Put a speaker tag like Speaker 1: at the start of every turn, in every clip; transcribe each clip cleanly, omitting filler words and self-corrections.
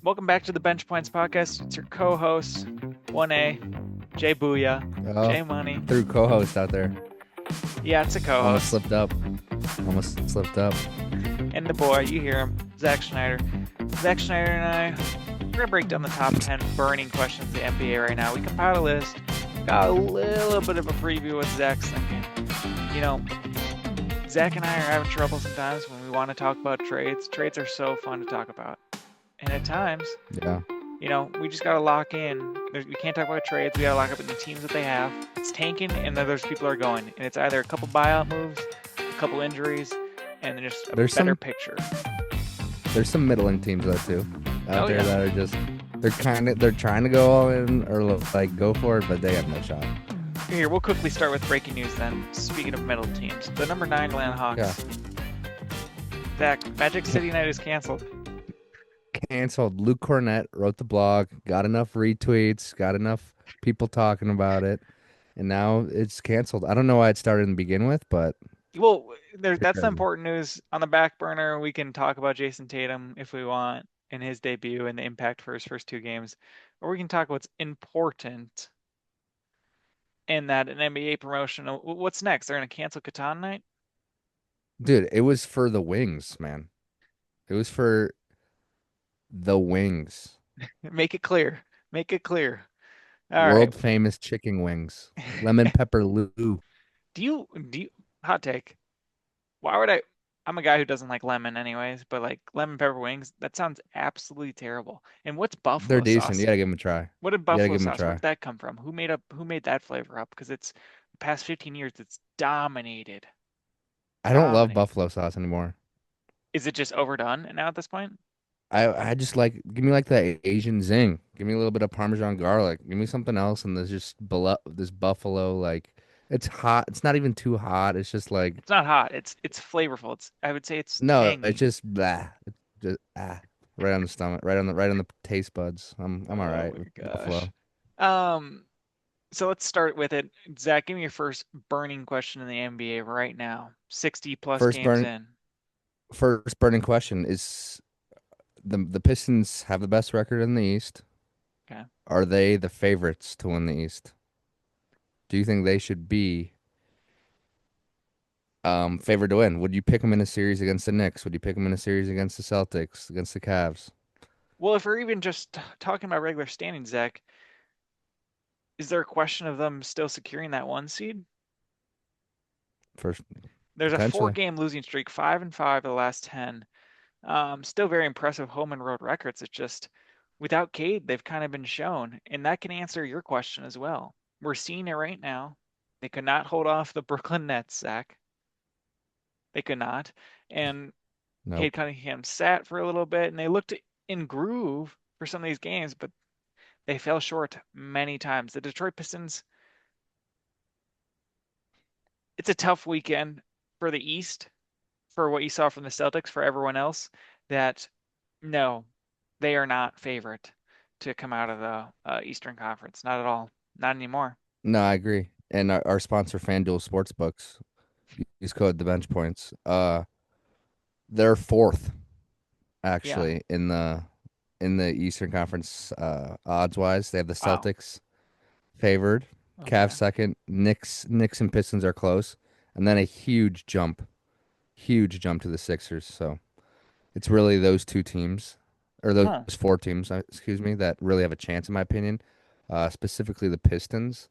Speaker 1: Welcome back to the Bench Points Podcast. It's your co-host, 1A, Jay Booyah,
Speaker 2: Oh,
Speaker 1: Jay Money.
Speaker 2: threw co-host out there.
Speaker 1: Yeah, it's a
Speaker 2: Almost
Speaker 1: co-host.
Speaker 2: slipped up. Almost slipped up.
Speaker 1: And the boy, you hear him, Zach Schneider. Zach Schneider and I, we're going to break down the top 10 burning questions in the NBA right now. We compiled a list, got a little bit of a preview of what Zach's thinking. You know, Zach and I are having trouble sometimes when we want to talk about trades. Trades are so fun to talk about. And at times,
Speaker 2: Yeah.
Speaker 1: we just got to lock in. We can't talk about trades. We got to lock up in the teams that they have. It's tanking, and then there's people are going. And it's either a couple buyout moves, a couple injuries, and then just a
Speaker 2: There's
Speaker 1: better
Speaker 2: some
Speaker 1: picture.
Speaker 2: there's some middling teams though too
Speaker 1: Oh,
Speaker 2: out there
Speaker 1: yeah.
Speaker 2: that are just they're trying to go all in or like go for it, but they have no shot.
Speaker 1: Here, we'll quickly start with breaking news then. Speaking of middle teams, the number 9 Atlanta
Speaker 2: Yeah.
Speaker 1: Hawks. Zach, Magic City Night is canceled.
Speaker 2: Canceled. Luke Cornett wrote the blog, got enough retweets, got enough people talking about it, and now it's canceled. I don't know why it started to begin with, but
Speaker 1: Well,
Speaker 2: pretty
Speaker 1: that's the
Speaker 2: crazy.
Speaker 1: important news. On the back burner, we can talk about Jason Tatum if we want in his debut and the impact for his first 2 games. Or we can talk what's important in that an NBA promotion. What's next? They're gonna cancel Catan night?
Speaker 2: Dude, it was for the wings, man. It was for the wings.
Speaker 1: Make it clear. Make it clear. All right.
Speaker 2: World famous chicken wings. Lemon pepper Lou.
Speaker 1: Do you hot take? Why would I? I'm a guy who doesn't like lemon anyways, but like lemon pepper wings, that sounds absolutely terrible. And what's
Speaker 2: They're
Speaker 1: buffalo
Speaker 2: decent. You
Speaker 1: sauce?
Speaker 2: gotta give them a try.
Speaker 1: What did
Speaker 2: You gotta
Speaker 1: buffalo
Speaker 2: give them a
Speaker 1: sauce? Where
Speaker 2: try.
Speaker 1: did that come from? Who made that flavor up? Because it's the past 15 years, it's dominated.
Speaker 2: I don't love
Speaker 1: Dominated.
Speaker 2: buffalo sauce anymore.
Speaker 1: Is it just overdone now at this point?
Speaker 2: I just like give me like that Asian zing. Give me a little bit of Parmesan garlic. Give me something else, and there's just this buffalo like it's hot. It's not even too hot. It's just like
Speaker 1: It's not hot. It's flavorful. I would say it's
Speaker 2: no. It's
Speaker 1: tangy.
Speaker 2: just blah. It's just right on the stomach, right on the taste buds. I'm all
Speaker 1: Oh
Speaker 2: right
Speaker 1: my
Speaker 2: with
Speaker 1: gosh.
Speaker 2: buffalo.
Speaker 1: Um, so let's start with it. Zach, give me your first burning question in the NBA right now. 60 plus
Speaker 2: First
Speaker 1: games
Speaker 2: burn.
Speaker 1: in.
Speaker 2: First burning question is the Pistons have the best record in the East.
Speaker 1: Okay.
Speaker 2: Are they the favorites to win the East? Do you think they should be favored to win? Would you pick them in a series against the Knicks? Would you pick them in a series against the Celtics, against the Cavs?
Speaker 1: Well, if we're even just talking about regular standings, Zach, is there a question of them still securing that 1 seed?
Speaker 2: First,
Speaker 1: There's a four
Speaker 2: potentially.
Speaker 1: game losing streak, 5-5 of the last 10. Still very impressive home and road records. It's just without Cade, they've kind of been shown, and that can answer your question as well. We're seeing it right now. They could not hold off the Brooklyn Nets, Zach. They could not. And Cade
Speaker 2: Nope.
Speaker 1: Cunningham sat for a little bit, and they looked in groove for some of these games, but they fell short many times. The Detroit Pistons, it's a tough weekend for the East, for what you saw from the Celtics, for everyone else, that no, they are not favorite to come out of the Eastern Conference. Not at all. Not anymore.
Speaker 2: No, I agree. And our sponsor, FanDuel Sportsbooks, use code the bench points. They're fourth
Speaker 1: Yeah.
Speaker 2: actually in the Eastern Conference odds wise. They have the
Speaker 1: Wow.
Speaker 2: Celtics favored, Cavs
Speaker 1: Okay.
Speaker 2: second, Knicks and Pistons are close, and then a huge jump to the Sixers. So it's really those two teams, or those
Speaker 1: Huh.
Speaker 2: four teams, excuse me, that really have a chance, in my opinion. Specifically the Pistons.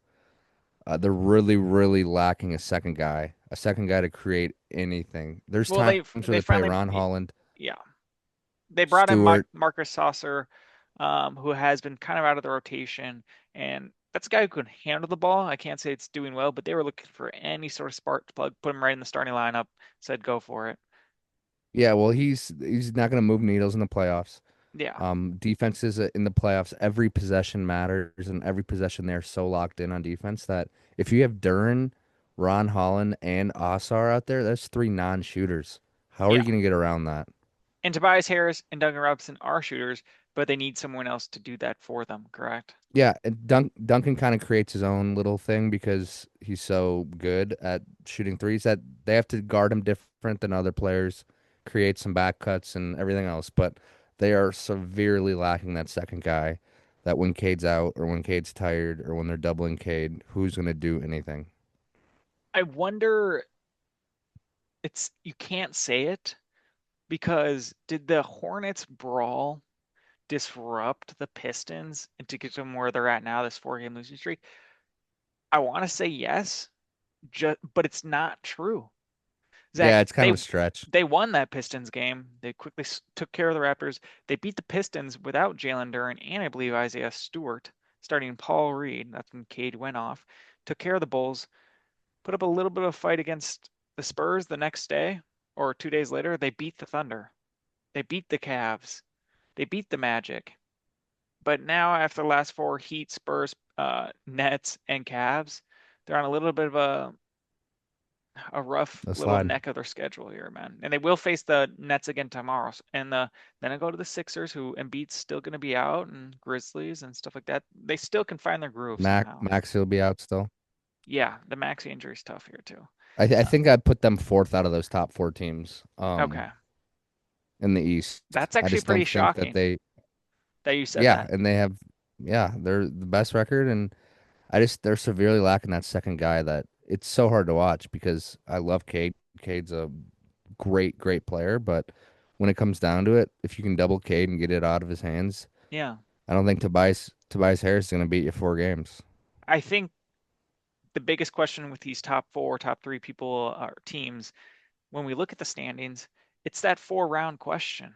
Speaker 2: They're really lacking a second guy to create anything. There's
Speaker 1: Well,
Speaker 2: times where
Speaker 1: they
Speaker 2: they play
Speaker 1: finally
Speaker 2: Ron Holland,
Speaker 1: yeah, they brought in
Speaker 2: Stewart.
Speaker 1: Marcus Saucer, who has been kind of out of the rotation, and that's a guy who can handle the ball. I can't say it's doing well, but they were looking for any sort of spark plug, put him right in the starting lineup, said go for it.
Speaker 2: Yeah, well, he's not going to move needles in the playoffs.
Speaker 1: Yeah,
Speaker 2: Defenses in the playoffs, every possession matters, and every possession they're so locked in on defense that if you have Duran, Ron Holland, and Osar out there, that's three non-shooters. How are
Speaker 1: yeah.
Speaker 2: you going to get around that?
Speaker 1: And Tobias Harris and Duncan Robinson are shooters, but they need someone else to do that for them, correct?
Speaker 2: Yeah, and Duncan kind of creates his own little thing because he's so good at shooting threes that they have to guard him different than other players, create some back cuts and everything else. But They are severely lacking that second guy. That when Cade's out or when Cade's tired or when they're doubling Cade, who's gonna do anything?
Speaker 1: I wonder, you can't say it because did the Hornets brawl disrupt the Pistons and to get them where they're at now, this 4 game losing streak? I want to say yes, but it's not true. Zach,
Speaker 2: Yeah, it's kind of a stretch.
Speaker 1: they won that Pistons game. They quickly took care of the Raptors. They beat the Pistons without Jalen Duren and I believe Isaiah Stewart, starting Paul Reed. That's when Cade went off. Took care of the Bulls. Put up a little bit of fight against the Spurs the next day or 2 days later. They beat the Thunder. They beat the Cavs. They beat the Magic. But now after the last four, Heat, Spurs, Nets, and Cavs, they're on a little bit of a rough
Speaker 2: A
Speaker 1: little
Speaker 2: slide.
Speaker 1: neck of their schedule here, man. And they will face the Nets again tomorrow. And then I go to the Sixers, who Embiid's still going to be out, and Grizzlies and stuff like that. They still can find their groove somehow.
Speaker 2: Max will be out still.
Speaker 1: Yeah, the Maxey injury is tough here too.
Speaker 2: I
Speaker 1: Uh,
Speaker 2: think I'd put them fourth out of those top four teams
Speaker 1: okay,
Speaker 2: in the East.
Speaker 1: that's
Speaker 2: I
Speaker 1: actually
Speaker 2: just
Speaker 1: pretty
Speaker 2: don't think that
Speaker 1: shocking
Speaker 2: they
Speaker 1: that you said
Speaker 2: yeah,
Speaker 1: that.
Speaker 2: and they have yeah, they're the best record and they're severely lacking that second guy that it's so hard to watch because I love Cade. Cade's a great player, but when it comes down to it, if you can double Cade and get it out of his hands,
Speaker 1: Yeah,
Speaker 2: I don't think Tobias Harris is going to beat you 4 games.
Speaker 1: I think the biggest question with these top four, top three people teams, when we look at the standings, it's that 4 round question.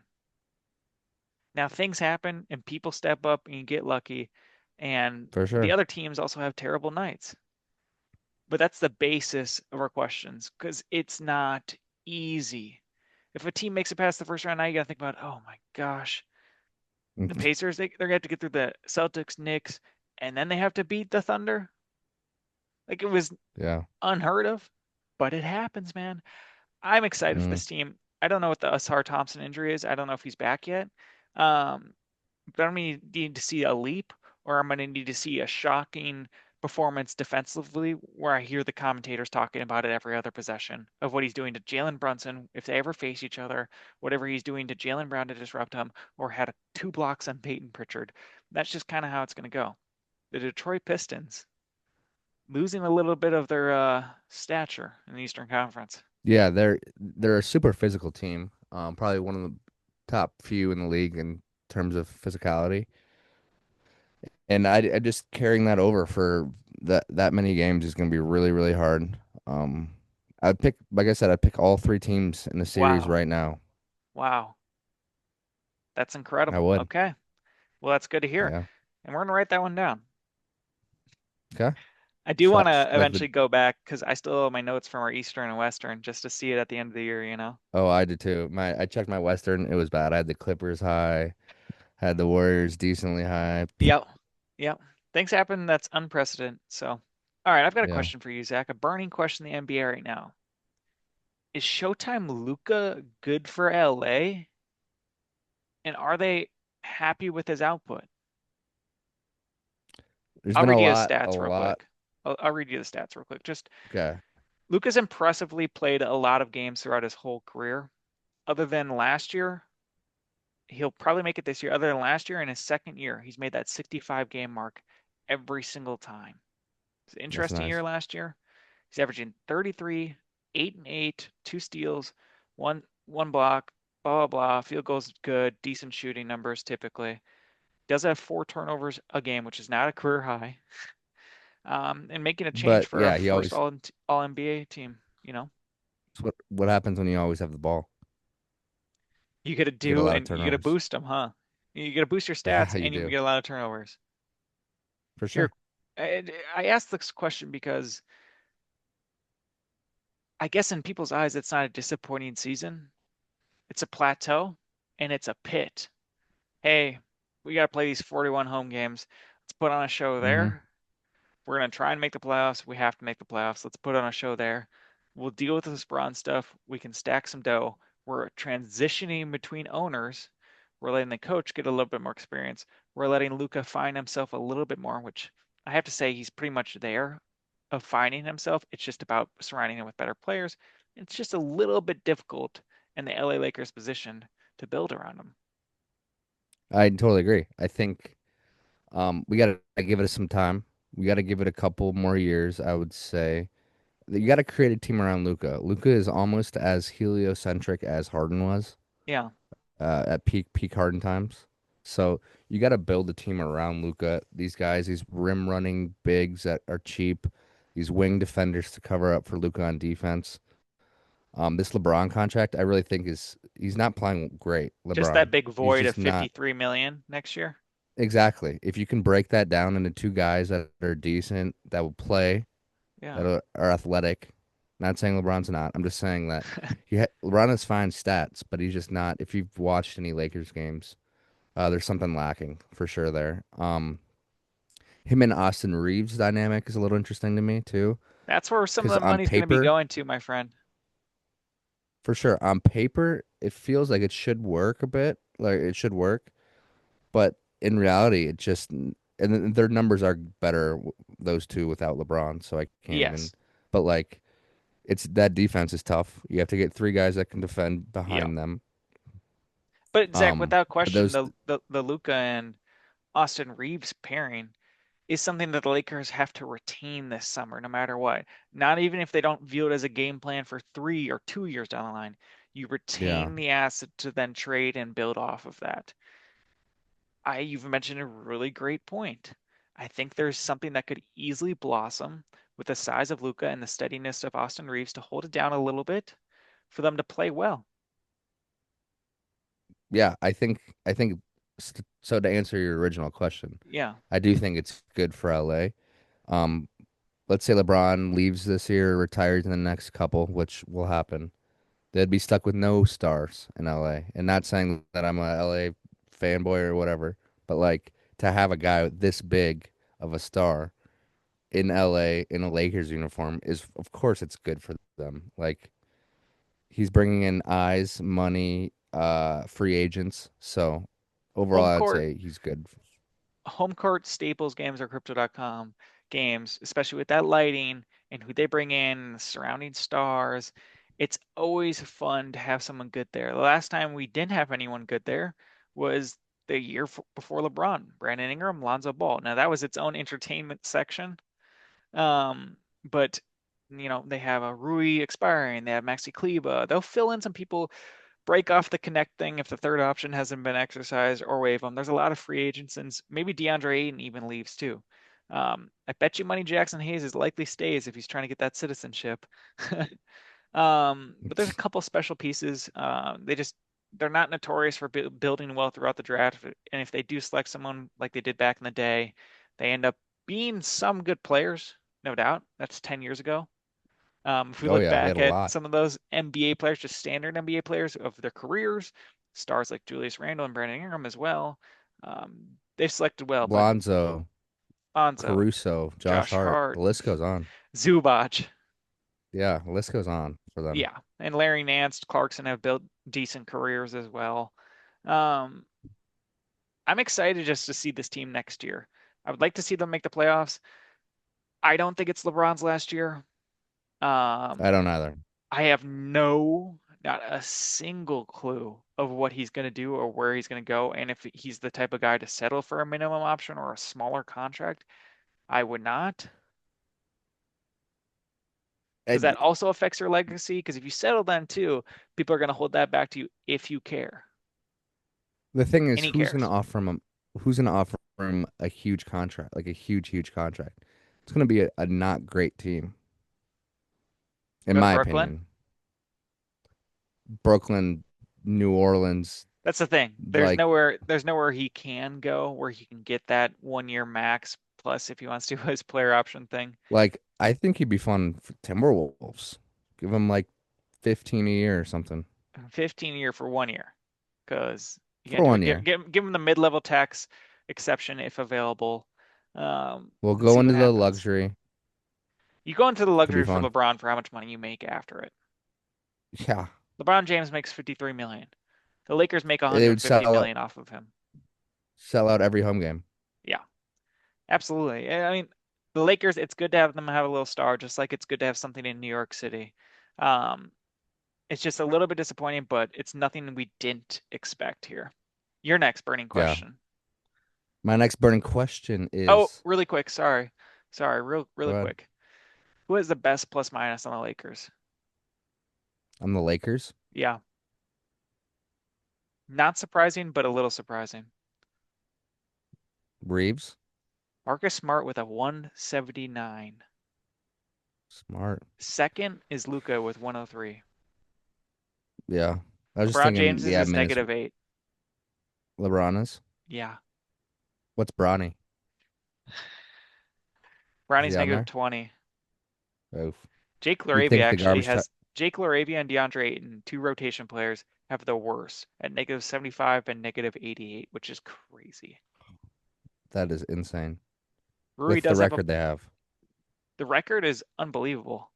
Speaker 1: Now things happen and people step up and you get lucky, and
Speaker 2: For
Speaker 1: the
Speaker 2: sure.
Speaker 1: other teams also have terrible nights. But that's the basis of our questions because it's not easy. If a team makes it past the first round, now you got to think about, oh my gosh, the Pacers, they're going to have to get through the Celtics, Knicks, and then they have to beat the Thunder. Like it was
Speaker 2: Yeah.
Speaker 1: unheard of, but it happens, man. I'm excited for
Speaker 2: Mm.
Speaker 1: this team. I don't know what the Asar Thompson injury is. I don't know if he's back yet. Um, but I'm going to need to see a leap, or I'm going to need to see a shocking performance defensively where I hear the commentators talking about it every other possession of what he's doing to Jalen Brunson if they ever face each other, whatever he's doing to Jalen Brown to disrupt him, or had 2 blocks on Peyton Pritchard. That's just kind of how it's going to go. The Detroit Pistons losing a little bit of their stature in the Eastern Conference.
Speaker 2: Yeah, they're a super physical team. Probably one of the top few in the league in terms of physicality. And I just carrying that over for that many games is going to be really hard. Um, I'd pick, like I said, I'd pick all three teams in the series
Speaker 1: Wow.
Speaker 2: right now.
Speaker 1: Wow. That's
Speaker 2: I
Speaker 1: incredible.
Speaker 2: would.
Speaker 1: Okay. Well, that's good to hear.
Speaker 2: Yeah.
Speaker 1: And we're going to write that one down.
Speaker 2: Okay.
Speaker 1: I do want to
Speaker 2: Like the
Speaker 1: eventually go back because I still have my notes from our Eastern and Western just to see it at the end of the year, you know?
Speaker 2: oh, I did too. I checked my Western. It was bad. I had the Clippers high, had the Warriors decently high.
Speaker 1: Yep. Yep. Things happen that's unprecedented. So, all right, I've got a
Speaker 2: Yeah.
Speaker 1: question for you, Zach. A burning question in the NBA right now. Is Showtime Luca good for LA? And are they happy with his output?
Speaker 2: There's
Speaker 1: I'll
Speaker 2: been
Speaker 1: read you the
Speaker 2: a
Speaker 1: stats real
Speaker 2: lot.
Speaker 1: quick. I'll read you the stats real quick. Just
Speaker 2: Okay.
Speaker 1: Luca's impressively played a lot of games throughout his whole career. Other than last year, he'll probably make it this year. Other than last year, in his second year, he's made that 65 game mark every single time. It's an
Speaker 2: That's
Speaker 1: interesting year
Speaker 2: nice.
Speaker 1: last year. He's averaging 33, 8 and 8, 2 steals, one block, blah blah blah. Field goals good, decent shooting numbers typically. Does have 4 turnovers a game, which is not a career high. And making a change
Speaker 2: But
Speaker 1: for a
Speaker 2: yeah, he
Speaker 1: first
Speaker 2: always
Speaker 1: all NBA team.
Speaker 2: it's what happens when you always have the ball.
Speaker 1: You got to
Speaker 2: You get a
Speaker 1: do,
Speaker 2: lot of
Speaker 1: and you got to
Speaker 2: turnovers.
Speaker 1: boost them, huh? You got to boost your stats,
Speaker 2: Yeah, you
Speaker 1: and you
Speaker 2: do.
Speaker 1: get a lot of turnovers.
Speaker 2: For
Speaker 1: Here,
Speaker 2: sure.
Speaker 1: I asked this question because I guess in people's eyes, it's not a disappointing season. It's a plateau, and it's a pit. Hey, we got to play these 41 home games. Let's put on a show
Speaker 2: Mm-hmm.
Speaker 1: there. We're going to try and make the playoffs. We have to make the playoffs. Let's put on a show there. We'll deal with this Braun stuff. We can stack some dough. We're transitioning between owners. We're letting the coach get a little bit more experience. We're letting Luca find himself a little bit more, which I have to say he's pretty much there of finding himself. It's just about surrounding him with better players. It's just a little bit difficult in the LA Lakers position to build around him.
Speaker 2: I totally agree. I think we got to give it some time. We got to give it a couple more years, I would say. You got to create a team around Luca. Luca is almost as heliocentric as Harden was
Speaker 1: Yeah,
Speaker 2: at peak Harden times. So you got to build a team around Luca. These guys, these rim running bigs that are cheap, these wing defenders to cover up for Luca on defense. This LeBron contract, I really think he's not playing great.
Speaker 1: just that
Speaker 2: LeBron,
Speaker 1: big
Speaker 2: he's
Speaker 1: void of
Speaker 2: just not
Speaker 1: 53 million next year.
Speaker 2: exactly. If you can break that down into two guys that are decent, that will play,
Speaker 1: Yeah.
Speaker 2: that are athletic. Not saying LeBron's not. I'm just saying that LeBron has fine stats, but he's just not. If you've watched any Lakers games, there's something lacking for sure there. Him and Austin Reeves dynamic is a little interesting to me too,
Speaker 1: That's where some of
Speaker 2: because
Speaker 1: the
Speaker 2: on
Speaker 1: money's going to be
Speaker 2: paper,
Speaker 1: going to, my friend.
Speaker 2: for sure, on paper, it feels like it should work a bit, like it should work, but in reality, it just and their numbers are better those two without LeBron, so I can't even.
Speaker 1: Yes.
Speaker 2: But like, it's that defense is tough. You have to get three guys that can defend
Speaker 1: Yeah.
Speaker 2: behind them.
Speaker 1: But Zach, without
Speaker 2: But
Speaker 1: question,
Speaker 2: those,
Speaker 1: the Luca and Austin Reeves pairing is something that the Lakers have to retain this summer, no matter what. Not even if they don't view it as a game plan for 3 or 2 years down the line. You
Speaker 2: yeah,
Speaker 1: retain the asset to then trade and build off of that. You've mentioned a really great point. I think there's something that could easily blossom with the size of Luca and the steadiness of Austin Reeves to hold it down a little bit for them to play well.
Speaker 2: yeah. I think so. To answer your original question,
Speaker 1: Yeah.
Speaker 2: I do think it's good for LA. Um, let's say LeBron leaves this year, retires in the next couple, which will happen. They'd be stuck with no stars in LA. And not saying that I'm a LA fanboy or whatever, but like to have a guy this big of a star in LA in a Lakers uniform is, of course, it's good for them. Like he's bringing in eyes, money, free agents. So overall,
Speaker 1: Home
Speaker 2: I'd
Speaker 1: court
Speaker 2: say he's good.
Speaker 1: home court Staples games or crypto.com games, especially with that lighting and who they bring in, the surrounding stars. It's always fun to have someone good there. The last time we didn't have anyone good there was the year before LeBron, Brandon Ingram, Lonzo Ball. Now that was its own entertainment section. Um, but they have a Rui expiring, they have Maxi Kleba. They'll fill in some people, break off the connect thing if the third option hasn't been exercised, or waive them. There's a lot of free agents, and maybe DeAndre Ayton even leaves too. I bet you money Jackson Hayes is likely stays if he's trying to get that citizenship. But there's a couple special pieces. They're not notorious for building well throughout the draft, and if they do select someone like they did back in the day, they end up being some good players, no doubt. That's 10 years ago. If we
Speaker 2: Oh
Speaker 1: look
Speaker 2: yeah, they had
Speaker 1: back
Speaker 2: a
Speaker 1: at
Speaker 2: lot.
Speaker 1: some of those NBA players, just standard NBA players of their careers, stars like Julius Randle and Brandon Ingram as well, they've selected well. But
Speaker 2: Lonzo,
Speaker 1: Bonzo,
Speaker 2: Caruso, Josh
Speaker 1: Josh
Speaker 2: Hart,
Speaker 1: Hart,
Speaker 2: the list goes on.
Speaker 1: Zubac,
Speaker 2: Yeah, the list goes on for them.
Speaker 1: yeah, and Larry Nance, Clarkson have built decent careers as well. Um, I'm excited just to see this team next year. I would like to see them make the playoffs. I don't think it's LeBron's last year.
Speaker 2: I
Speaker 1: Um,
Speaker 2: don't either.
Speaker 1: I have not a single clue of what he's going to do or where he's going to go. And if he's the type of guy to settle for a minimum option or a smaller contract, I would not. Because
Speaker 2: And
Speaker 1: that also affects your legacy. Because if you settle then too, people are going to hold that back to you if you care.
Speaker 2: the thing
Speaker 1: And
Speaker 2: is,
Speaker 1: he cares.
Speaker 2: who's gonna offer him a huge contract, like a huge contract? It's gonna be a not great team, in
Speaker 1: Go to
Speaker 2: my
Speaker 1: Brooklyn.
Speaker 2: opinion. Brooklyn, New Orleans,
Speaker 1: That's the thing.
Speaker 2: like
Speaker 1: There's nowhere he can go where he can get that 1 year max plus if he wants to do his player option thing.
Speaker 2: I think he'd be fun for Timberwolves. Give him like 15 a year or something
Speaker 1: 15 a year for 1 year. Because you
Speaker 2: for
Speaker 1: can't do it.
Speaker 2: 1 year.
Speaker 1: Give them the mid-level tax exception if available,
Speaker 2: We'll
Speaker 1: and
Speaker 2: go
Speaker 1: see
Speaker 2: into
Speaker 1: what
Speaker 2: the
Speaker 1: happens.
Speaker 2: luxury.
Speaker 1: You go into the
Speaker 2: Could be
Speaker 1: luxury for
Speaker 2: fun.
Speaker 1: LeBron for how much money you make after it.
Speaker 2: Yeah,
Speaker 1: LeBron James makes 53 million. The Lakers make
Speaker 2: they would
Speaker 1: 150 million off of him.
Speaker 2: sell out every home game.
Speaker 1: Yeah, absolutely. I mean, the Lakers, it's good to have them have a little star, just like it's good to have something in New York City. Um, it's just a little bit disappointing, but it's nothing we didn't expect here. Your next burning
Speaker 2: Yeah.
Speaker 1: question.
Speaker 2: My next burning question
Speaker 1: Oh,
Speaker 2: is,
Speaker 1: really quick. Sorry.
Speaker 2: go
Speaker 1: Really
Speaker 2: ahead.
Speaker 1: quick. Who has the best plus minus on the Lakers?
Speaker 2: I'm the Lakers.
Speaker 1: Yeah. Not surprising, but a little surprising.
Speaker 2: Reeves.
Speaker 1: Marcus Smart with a 179.
Speaker 2: Smart.
Speaker 1: Second is Luca with 103.
Speaker 2: Yeah. I was just
Speaker 1: LeBron
Speaker 2: thinking the
Speaker 1: James's is
Speaker 2: admin is
Speaker 1: -8.
Speaker 2: LeBron is.
Speaker 1: Yeah.
Speaker 2: What's Bronny? Is
Speaker 1: Bronny's
Speaker 2: he on there?
Speaker 1: -20.
Speaker 2: Oof.
Speaker 1: Jake
Speaker 2: You'd
Speaker 1: LaRavia
Speaker 2: think the
Speaker 1: actually
Speaker 2: garbage time.
Speaker 1: has Jake LaRavia and DeAndre Ayton, two rotation players, have the worst at -75 and -88, which is crazy.
Speaker 2: That is insane.
Speaker 1: Rui
Speaker 2: With the
Speaker 1: does have
Speaker 2: record they have.
Speaker 1: the record is unbelievable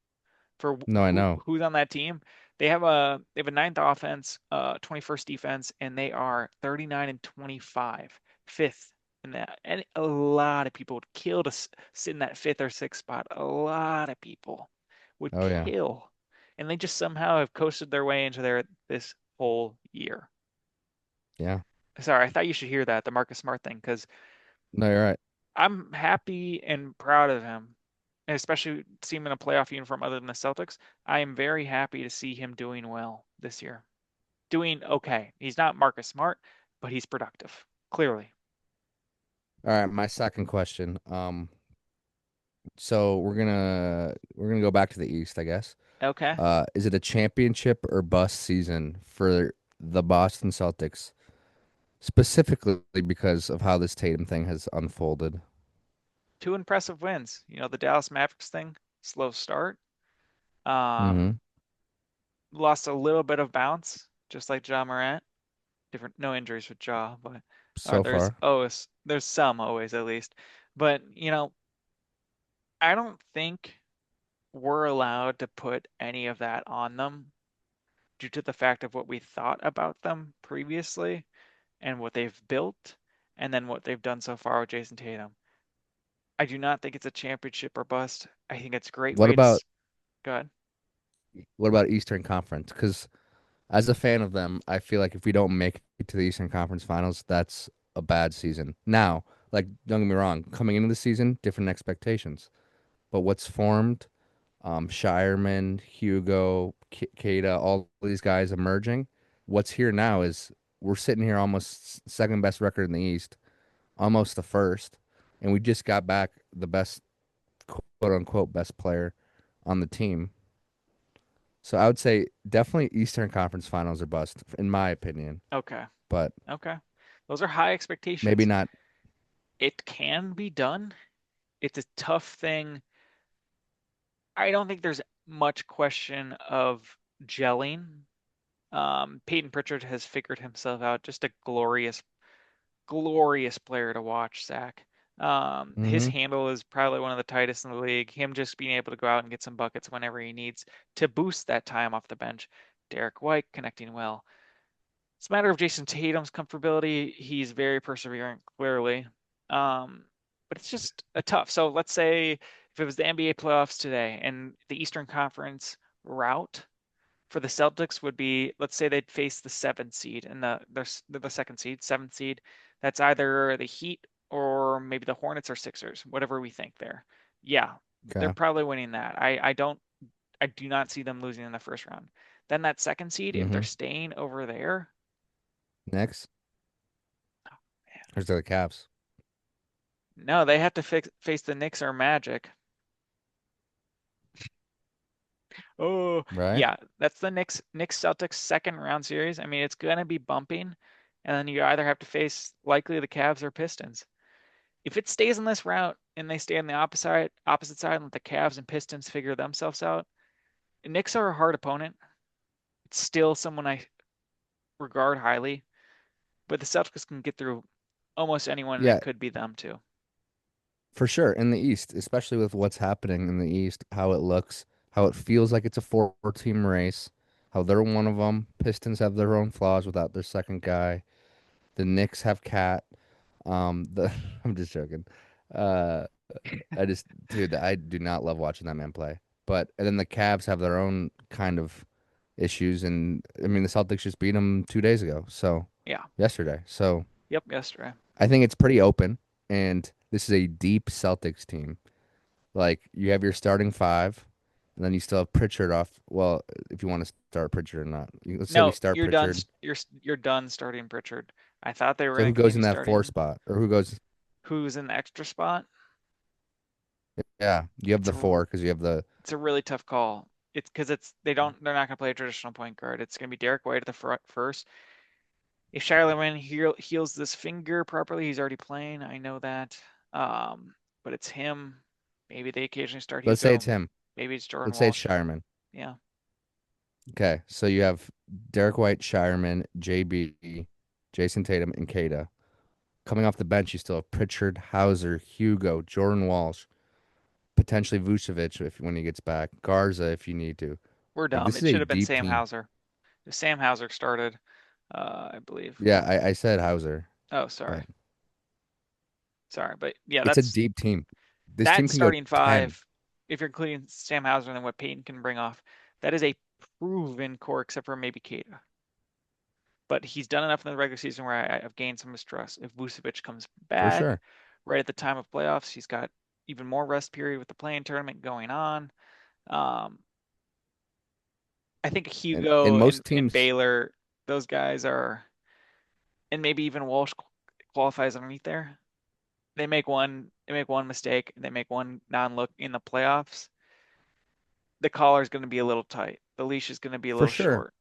Speaker 1: for
Speaker 2: No, I know.
Speaker 1: who's on that team. They have a ninth offense, 21st defense, and they are 39 and 25, fifth in that. And a lot of people would kill to sit in that fifth or sixth spot. A lot of people would
Speaker 2: Oh yeah.
Speaker 1: kill, and they just somehow have coasted their way into there this whole year.
Speaker 2: Yeah.
Speaker 1: Sorry, I thought you should hear that, the Marcus Smart thing, because
Speaker 2: No, you're right.
Speaker 1: I'm happy and proud of him, and especially seeing him in a playoff uniform other than the Celtics. I am very happy to see him doing well this year. Doing okay. He's not Marcus Smart, but he's productive, clearly.
Speaker 2: All right, my second question. So we're gonna go back to the East, I guess.
Speaker 1: Okay.
Speaker 2: Is it a championship or bust season for the Boston Celtics, specifically because of how this Tatum thing has unfolded?
Speaker 1: Two impressive wins. The Dallas Mavericks thing, slow start. Um,
Speaker 2: Mm-hmm.
Speaker 1: Lost a little bit of bounce, just like Ja Morant. Different, no injuries with Ja, but
Speaker 2: So
Speaker 1: there's
Speaker 2: far.
Speaker 1: always there's some always at least. But I don't think we're allowed to put any of that on them due to the fact of what we thought about them previously and what they've built and then what they've done so far with Jason Tatum. I do not think it's a championship or bust. I think it's a great
Speaker 2: What
Speaker 1: way to
Speaker 2: about
Speaker 1: go ahead.
Speaker 2: what about Eastern Conference? Because as a fan of them, I feel like if we don't make it to the Eastern Conference Finals, that's a bad season. Now, like, don't get me wrong, coming into the season, different expectations. But what's formed, Shireman, Hugo, Kada, all these guys emerging, what's here now is we're sitting here almost second best record in the East, almost the first, and we just got back the best, quote unquote, best player on the team. So I would say definitely Eastern Conference Finals are bust, in my opinion.
Speaker 1: Okay.
Speaker 2: But
Speaker 1: Okay. Those are high
Speaker 2: maybe
Speaker 1: expectations.
Speaker 2: not.
Speaker 1: It can be done. It's a tough thing. I don't think there's much question of gelling. Peyton Pritchard has figured himself out. Just a glorious player to watch, Zach. His
Speaker 2: Hmm.
Speaker 1: handle is probably one of the tightest in the league. Him just being able to go out and get some buckets whenever he needs to boost that time off the bench. Derek White connecting well. It's a matter of Jason Tatum's comfortability. He's very perseverant, clearly. Um, but it's just a tough. So let's say if it was the NBA playoffs today and the Eastern Conference route for the Celtics would be, let's say they'd face the seventh seed and they're the second seed, seventh seed. That's either the Heat or maybe the Hornets or Sixers, whatever we think there. Yeah, they're
Speaker 2: Okay.
Speaker 1: probably winning that. I do not see them losing in the first round. Then that second seed, if they're
Speaker 2: Hmm.
Speaker 1: staying over there,
Speaker 2: Next, there's the Cavs,
Speaker 1: no, they have to face the Knicks or Magic. Oh,
Speaker 2: right?
Speaker 1: yeah, that's the Knicks Celtics second round series. I mean, it's gonna be bumping, and then you either have to face likely the Cavs or Pistons. If it stays in this route and they stay on the opposite side and let the Cavs and Pistons figure themselves out, Knicks are a hard opponent. It's still someone I regard highly, but the Celtics can get through almost anyone, and it
Speaker 2: Yeah,
Speaker 1: could be them too.
Speaker 2: for sure. In the East, especially with what's happening in the East, how it looks, how it feels like it's a four-team race, how they're one of them. Pistons have their own flaws without their second guy. The Knicks have Cat. The I'm just joking. Uh, I just, dude, I do not love watching that man play. But and then the Cavs have their own kind of issues, and I mean the Celtics just beat them 2 days ago. So
Speaker 1: Yeah.
Speaker 2: yesterday. So
Speaker 1: Yep, yesterday.
Speaker 2: I think it's pretty open, and this is a deep Celtics team. Like you have your starting five, and then you still have Pritchard off. Well, if you want to start Pritchard or not, let's say we
Speaker 1: No,
Speaker 2: start
Speaker 1: you're done.
Speaker 2: Pritchard.
Speaker 1: You're done starting Pritchard. I thought they were
Speaker 2: So
Speaker 1: going
Speaker 2: who
Speaker 1: to
Speaker 2: goes
Speaker 1: continue
Speaker 2: in that four
Speaker 1: starting.
Speaker 2: spot, or who goes?
Speaker 1: Who's in the extra spot?
Speaker 2: Yeah, you have
Speaker 1: It's
Speaker 2: the
Speaker 1: a
Speaker 2: four because you have the.
Speaker 1: it's a really tough call. It's because they're not going to play a traditional point guard. It's going to be Derek White at the front first. If Charlemagne heals this finger properly, he's already playing. I know that. Um, but it's him. Maybe they occasionally start
Speaker 2: Let's say it's
Speaker 1: Hugo.
Speaker 2: him.
Speaker 1: Maybe it's Jordan
Speaker 2: Let's say it's
Speaker 1: Walsh.
Speaker 2: Shireman.
Speaker 1: Yeah,
Speaker 2: Okay, so you have Derek White, Shireman, JB, Jason Tatum, and Kada. Coming off the bench, you still have Pritchard, Hauser, Hugo, Jordan Walsh, potentially Vucevic if when he gets back, Garza if you need to.
Speaker 1: we're
Speaker 2: Like
Speaker 1: dumb.
Speaker 2: this
Speaker 1: It
Speaker 2: is a
Speaker 1: should have been
Speaker 2: deep
Speaker 1: Sam
Speaker 2: team.
Speaker 1: Hauser. If Sam Hauser started, I believe.
Speaker 2: Yeah, I said Hauser,
Speaker 1: Oh, sorry.
Speaker 2: but
Speaker 1: Sorry, but yeah,
Speaker 2: it's a deep team. This
Speaker 1: that
Speaker 2: team can go
Speaker 1: starting
Speaker 2: 10
Speaker 1: five, if you're including Sam Hauser and what Peyton can bring off, that is a proven core, except for maybe Keita. But he's done enough in the regular season where I've gained some mistrust. If Vucevic comes
Speaker 2: for
Speaker 1: back
Speaker 2: sure.
Speaker 1: right at the time of playoffs, he's got even more rest period with the playing tournament going on. Um, I think
Speaker 2: And
Speaker 1: Hugo
Speaker 2: most
Speaker 1: and
Speaker 2: teams
Speaker 1: Baylor, those guys are, and maybe even Walsh qualifies underneath there. They make one mistake, they make one non-look in the playoffs. The collar is going to be a little tight. The leash is going to be a
Speaker 2: for
Speaker 1: little
Speaker 2: sure,
Speaker 1: short.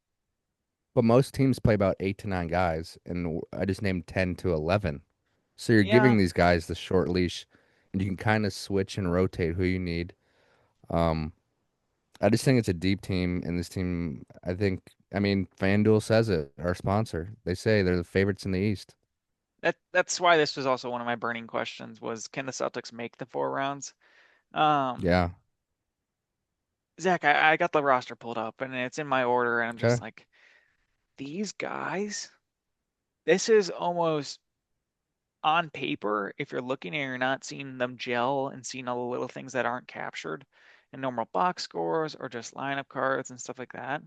Speaker 2: but most teams play about 8 to 9 guys, and I just named 10 to 11. So you're
Speaker 1: Yeah,
Speaker 2: giving these guys the short leash, and you can kind of switch and rotate who you need. Um, I just think it's a deep team, and this team, I mean, FanDuel says it, our sponsor. They say they're the favorites in the East.
Speaker 1: that's why this was also one of my burning questions was can the Celtics make the 4 rounds? Um,
Speaker 2: Yeah.
Speaker 1: Zach, I got the roster pulled up and it's in my order, and I'm just
Speaker 2: Okay.
Speaker 1: like, these guys, this is almost on paper, if you're looking and you're not seeing them gel and seeing all the little things that aren't captured in normal box scores or just lineup cards and stuff like that.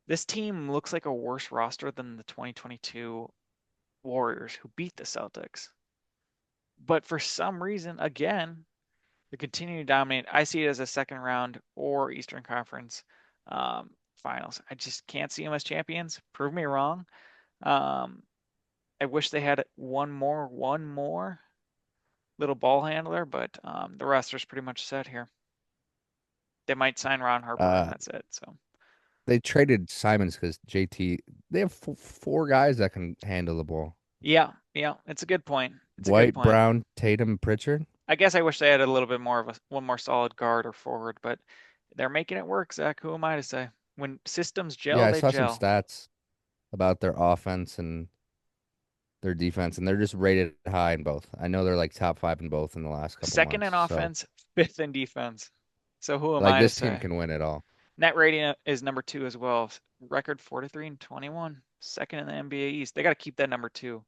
Speaker 1: This team looks like a worse roster than the 2022 Warriors who beat the Celtics. But for some reason, again, they continue to dominate. I see it as a second round or Eastern Conference finals. I just can't see them as champions. Prove me wrong. Um, I wish they had one more little ball handler, but the roster's pretty much set here. They might sign Ron Harper, and
Speaker 2: Uh,
Speaker 1: that's it. So
Speaker 2: they traded Simons because JT. They have four guys that can handle the ball.
Speaker 1: yeah, yeah, it's a good point. It's a good
Speaker 2: White,
Speaker 1: point.
Speaker 2: Brown, Tatum, Pritchard.
Speaker 1: I guess I wish they had a little bit more of one more solid guard or forward, but they're making it work, Zach. Who am I to say? When systems
Speaker 2: Yeah,
Speaker 1: gel,
Speaker 2: I
Speaker 1: they
Speaker 2: saw some
Speaker 1: gel.
Speaker 2: stats about their offense and their defense, and they're just rated high in both. I know they're like top five in both in the last couple
Speaker 1: Second
Speaker 2: months.
Speaker 1: in
Speaker 2: So,
Speaker 1: offense, fifth in defense. So who am
Speaker 2: like,
Speaker 1: I to
Speaker 2: this team
Speaker 1: say?
Speaker 2: can win it all.
Speaker 1: Net rating is number two as well. Record 43 and 21. Second in the NBA East. They got to keep that number two.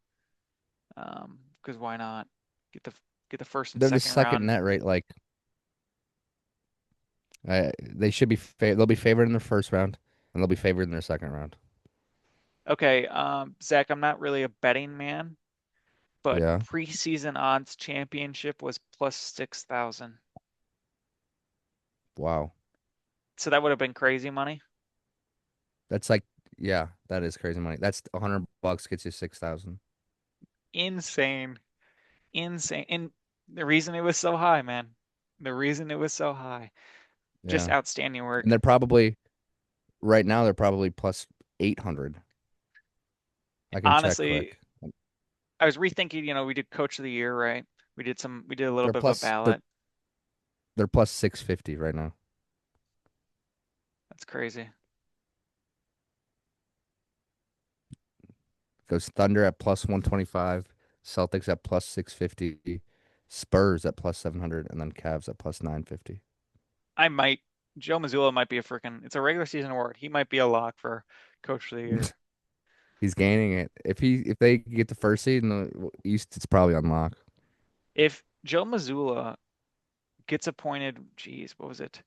Speaker 1: Because why not? Get the get the first and
Speaker 2: They're the
Speaker 1: second
Speaker 2: second
Speaker 1: round.
Speaker 2: net rate. Like, they should be. They'll be favored in their first round, and they'll be favored in their second round.
Speaker 1: Okay, Zach, I'm not really a betting man, but
Speaker 2: Yeah.
Speaker 1: preseason odds championship was plus 6,000.
Speaker 2: Wow.
Speaker 1: So that would have been crazy money.
Speaker 2: That's like, yeah, that is crazy money. That's $100 gets you 6,000.
Speaker 1: Insane. Insane. And the reason it was so high, man. The reason it was so high. Just
Speaker 2: Yeah.
Speaker 1: outstanding
Speaker 2: And
Speaker 1: work.
Speaker 2: they're probably right now they're probably plus 800. I can check
Speaker 1: Honestly,
Speaker 2: quick.
Speaker 1: I was rethinking, we did coach of the year, right? We did a little
Speaker 2: They're
Speaker 1: bit of a
Speaker 2: plus they're
Speaker 1: ballot.
Speaker 2: they're plus 650 right now.
Speaker 1: That's crazy.
Speaker 2: Goes Thunder at plus 125, Celtics at plus 650, Spurs at plus 700, and then Cavs at plus 950.
Speaker 1: I might Joe Mazzulla might be a freaking it's a regular season award. He might be a lock for coach of the year.
Speaker 2: He's gaining it. If they get the first seed in the East, it's probably unlocked.
Speaker 1: If Joe Mazzulla gets appointed, geez, what was it?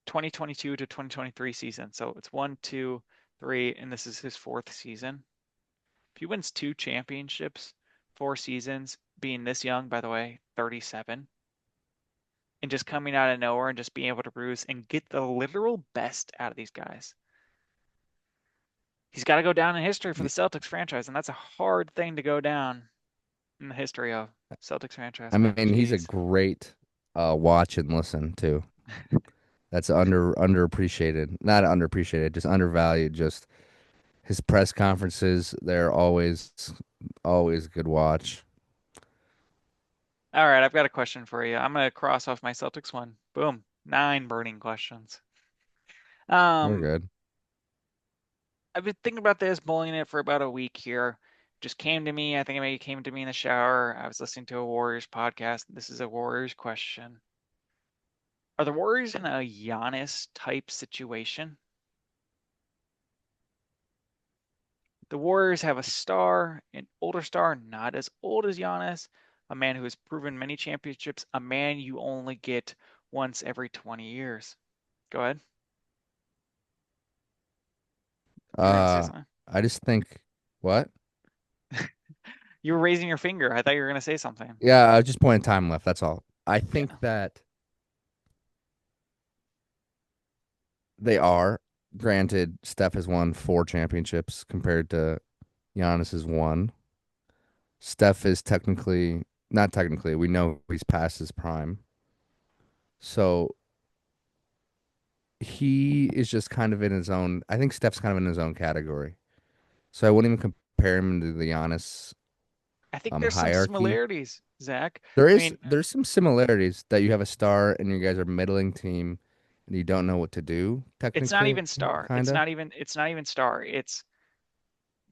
Speaker 1: 2022 to 2023 season. So it's one, two, three, and this is his fourth season. he wins 2 championships, 4 seasons, being this young, by the way, 37, and just coming out of nowhere and just being able to bruise and get the literal best out of these guys. He's got to go down in history for the
Speaker 2: Y-
Speaker 1: Celtics franchise, and that's a hard thing to go down in the history of Celtics franchise,
Speaker 2: I
Speaker 1: man.
Speaker 2: mean, he's a
Speaker 1: Jeez.
Speaker 2: great watch and listen to. That's underappreciated. Not underappreciated, just undervalued. Just his press conferences, they're always a good watch.
Speaker 1: All right, I've got a question for you. I'm gonna cross off my Celtics one. Boom. 9 burning questions.
Speaker 2: We're
Speaker 1: Um,
Speaker 2: good.
Speaker 1: I've been thinking about this, mulling it for about a week here. Just came to me. I think it maybe came to me in the shower. I was listening to a Warriors podcast. This is a Warriors question. Are the Warriors in a Giannis type situation? The Warriors have a star, an older star, not as old as Giannis, a man who has proven many championships, a man you only get once every 20 years. Go ahead. You were gonna say
Speaker 2: Uh,
Speaker 1: something.
Speaker 2: I just think what?
Speaker 1: You were raising your finger. I thought you were gonna say something.
Speaker 2: Yeah, I was just pointing time left. That's all. I think
Speaker 1: Yeah.
Speaker 2: that they are. Granted, Steph has won 4 championships compared to Giannis has one. Steph is technically not technically. We know he's past his prime, so he is just kind of in his own. I think Steph's kind of in his own category. So I wouldn't even compare him to the Giannis
Speaker 1: I think there's some
Speaker 2: hierarchy.
Speaker 1: similarities, Zach.
Speaker 2: There
Speaker 1: I
Speaker 2: is
Speaker 1: mean,
Speaker 2: there's some similarities that you have a star and you guys are a middling team and you don't know what to do
Speaker 1: it's not
Speaker 2: technically,
Speaker 1: even star.
Speaker 2: kind of.
Speaker 1: It's not even star. It's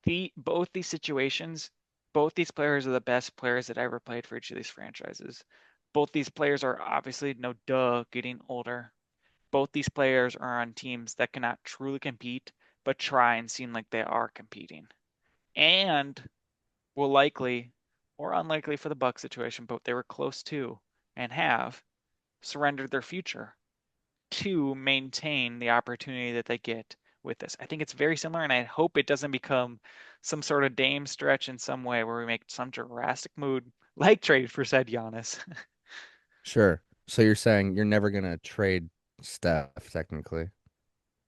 Speaker 1: the both these situations, both these players are the best players that ever played for each of these franchises. Both these players are obviously no duh getting older. Both these players are on teams that cannot truly compete, but try and seem like they are competing. And will likely or unlikely for the Buck situation, but they were close to and have surrendered their future to maintain the opportunity that they get with this. I think it's very similar, and I hope it doesn't become some sort of Dame stretch in some way where we make some drastic move like trade for said Giannis.
Speaker 2: Sure. So you're saying you're never gonna trade Steph technically.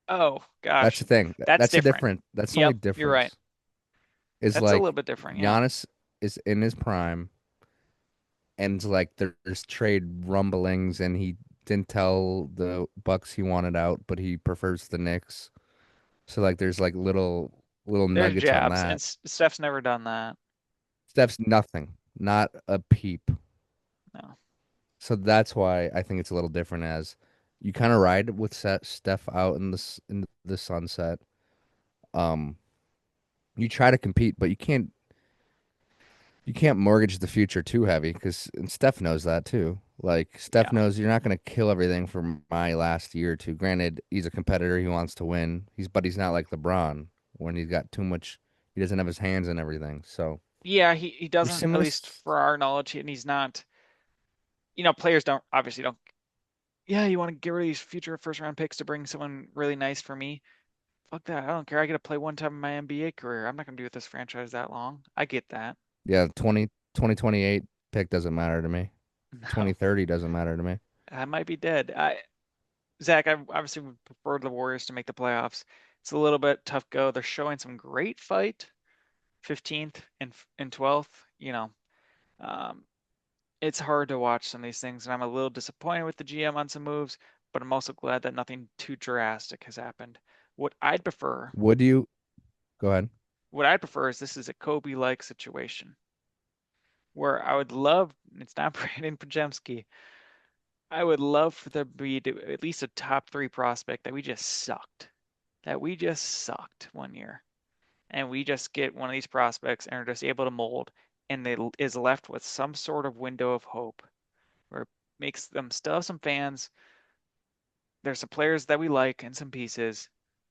Speaker 1: Oh
Speaker 2: That's
Speaker 1: gosh,
Speaker 2: the thing.
Speaker 1: that's
Speaker 2: That's a
Speaker 1: different.
Speaker 2: different. That's the only
Speaker 1: Yep, you're right.
Speaker 2: difference. Is
Speaker 1: That's a little
Speaker 2: like
Speaker 1: bit different. Yeah.
Speaker 2: Giannis is in his prime, and like there's trade rumblings, and he didn't tell the Bucks he wanted out, but he prefers the Knicks. So like there's like little
Speaker 1: There's
Speaker 2: nuggets on
Speaker 1: jabs, and
Speaker 2: that.
Speaker 1: Steph's never done that.
Speaker 2: Steph's nothing, not a peep.
Speaker 1: No.
Speaker 2: So that's why I think it's a little different. As you kind of ride with Steph out in the sunset. Um, you try to compete, but you can't mortgage the future too heavy because Steph knows that too. Like Steph
Speaker 1: Yeah.
Speaker 2: knows you're not going to kill everything for my last year or two. Granted, he's a competitor; he wants to win. But he's not like LeBron when he's got too much. He doesn't have his hands in everything. So
Speaker 1: Yeah, he
Speaker 2: they're
Speaker 1: doesn't, at
Speaker 2: similar.
Speaker 1: least for our knowledge, and he's not, players don't obviously don't, yeah, you want to get rid of these future first round picks to bring someone really nice for me. Fuck that. I don't care. I get to play one time in my NBA career. I'm not gonna be with this franchise that long. I get that.
Speaker 2: Yeah, 2028 pick doesn't matter to me.
Speaker 1: No,
Speaker 2: 2030 doesn't matter to me.
Speaker 1: I might be dead. Zach, I obviously would prefer the Warriors to make the playoffs. It's a little bit tough go. They're showing some great fight, 15th and 12th. Um, it's hard to watch some of these things, and I'm a little disappointed with the GM on some moves, but I'm also glad that nothing too drastic has happened. What I'd prefer,
Speaker 2: Would you go ahead?
Speaker 1: what I'd prefer is this is a Kobe-like situation where I would love, it's not Brandon Pajemski, I would love for there to be at least a top 3 prospect that we just sucked one year, and we just get one of these prospects and are just able to mold, and they is left with some sort of window of hope where it makes them still have some fans. There's some players that we like and some pieces,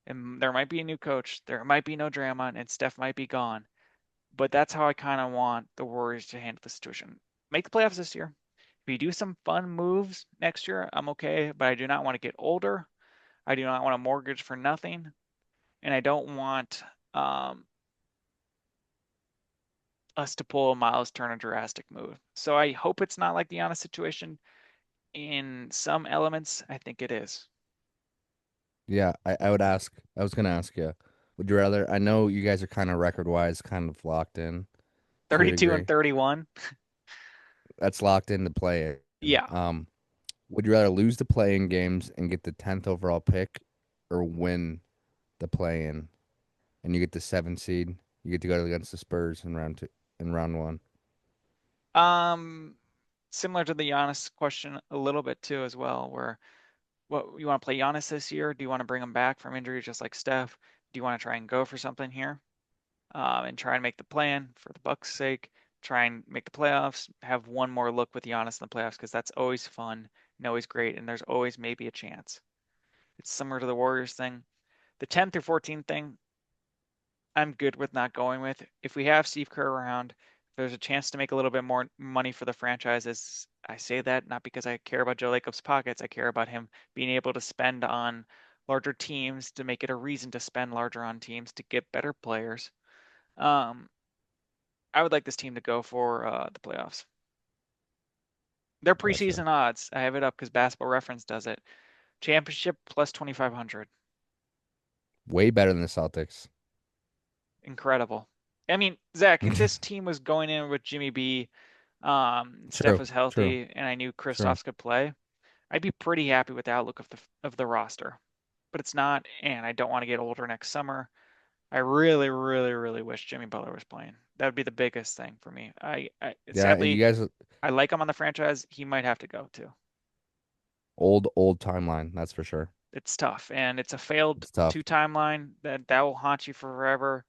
Speaker 1: and there might be a new coach. There might be no drama, and Steph might be gone. But that's how I kind of want the Warriors to handle the situation. Make the playoffs this year. If you do some fun moves next year, I'm okay, but I do not want to get older. I do not want a mortgage for nothing, and I don't want um, us to pull a Miles Turner drastic move. So I hope it's not like the Giannis situation. In some elements, I think it is.
Speaker 2: Yeah, I would ask. I was gonna ask you. Would you rather? I know you guys are kind of record wise, kind of locked in to a
Speaker 1: 32 and
Speaker 2: degree.
Speaker 1: 31.
Speaker 2: That's locked in to play in.
Speaker 1: Yeah.
Speaker 2: Would you rather lose the play-in games and get the 10th overall pick, or win the play-in and you get the 7th seed? You get to go against the Spurs in round two, in round one.
Speaker 1: Um, Similar to the Giannis question a little bit too as well, where what you want to play Giannis this year? Do you want to bring him back from injury just like Steph? Do you want to try and go for something here? And try and make the plan for the Bucks' sake. Try and make the playoffs. Have one more look with Giannis in the playoffs because that's always fun and always great, and there's always maybe a chance. It's similar to the Warriors thing. The 10 through 14 thing, I'm good with not going with. If we have Steve Kerr around, if there's a chance to make a little bit more money for the franchises. I say that not because I care about Joe Lacob's pockets. I care about him being able to spend on larger teams to make it a reason to spend larger on teams to get better players. Um, I would like this team to go for the playoffs. Their
Speaker 2: Gotcha.
Speaker 1: preseason odds, I have it up because Basketball Reference does it. Championship plus 2,500.
Speaker 2: Way better than the Celtics.
Speaker 1: Incredible. I mean, Zach, if this team was going in with Jimmy B, Steph
Speaker 2: True.
Speaker 1: was
Speaker 2: True.
Speaker 1: healthy, and I knew
Speaker 2: True.
Speaker 1: Kristaps could play, I'd be pretty happy with the outlook of the roster. But it's not, and I don't want to get older next summer. I really, really, really wish Jimmy Butler was playing. That would be the biggest thing for me. I
Speaker 2: Yeah, and you
Speaker 1: sadly,
Speaker 2: guys
Speaker 1: I like him on the franchise. He might have to go too.
Speaker 2: old timeline, that's for sure.
Speaker 1: It's tough, and it's a failed
Speaker 2: It's tough.
Speaker 1: two timeline that will haunt you forever.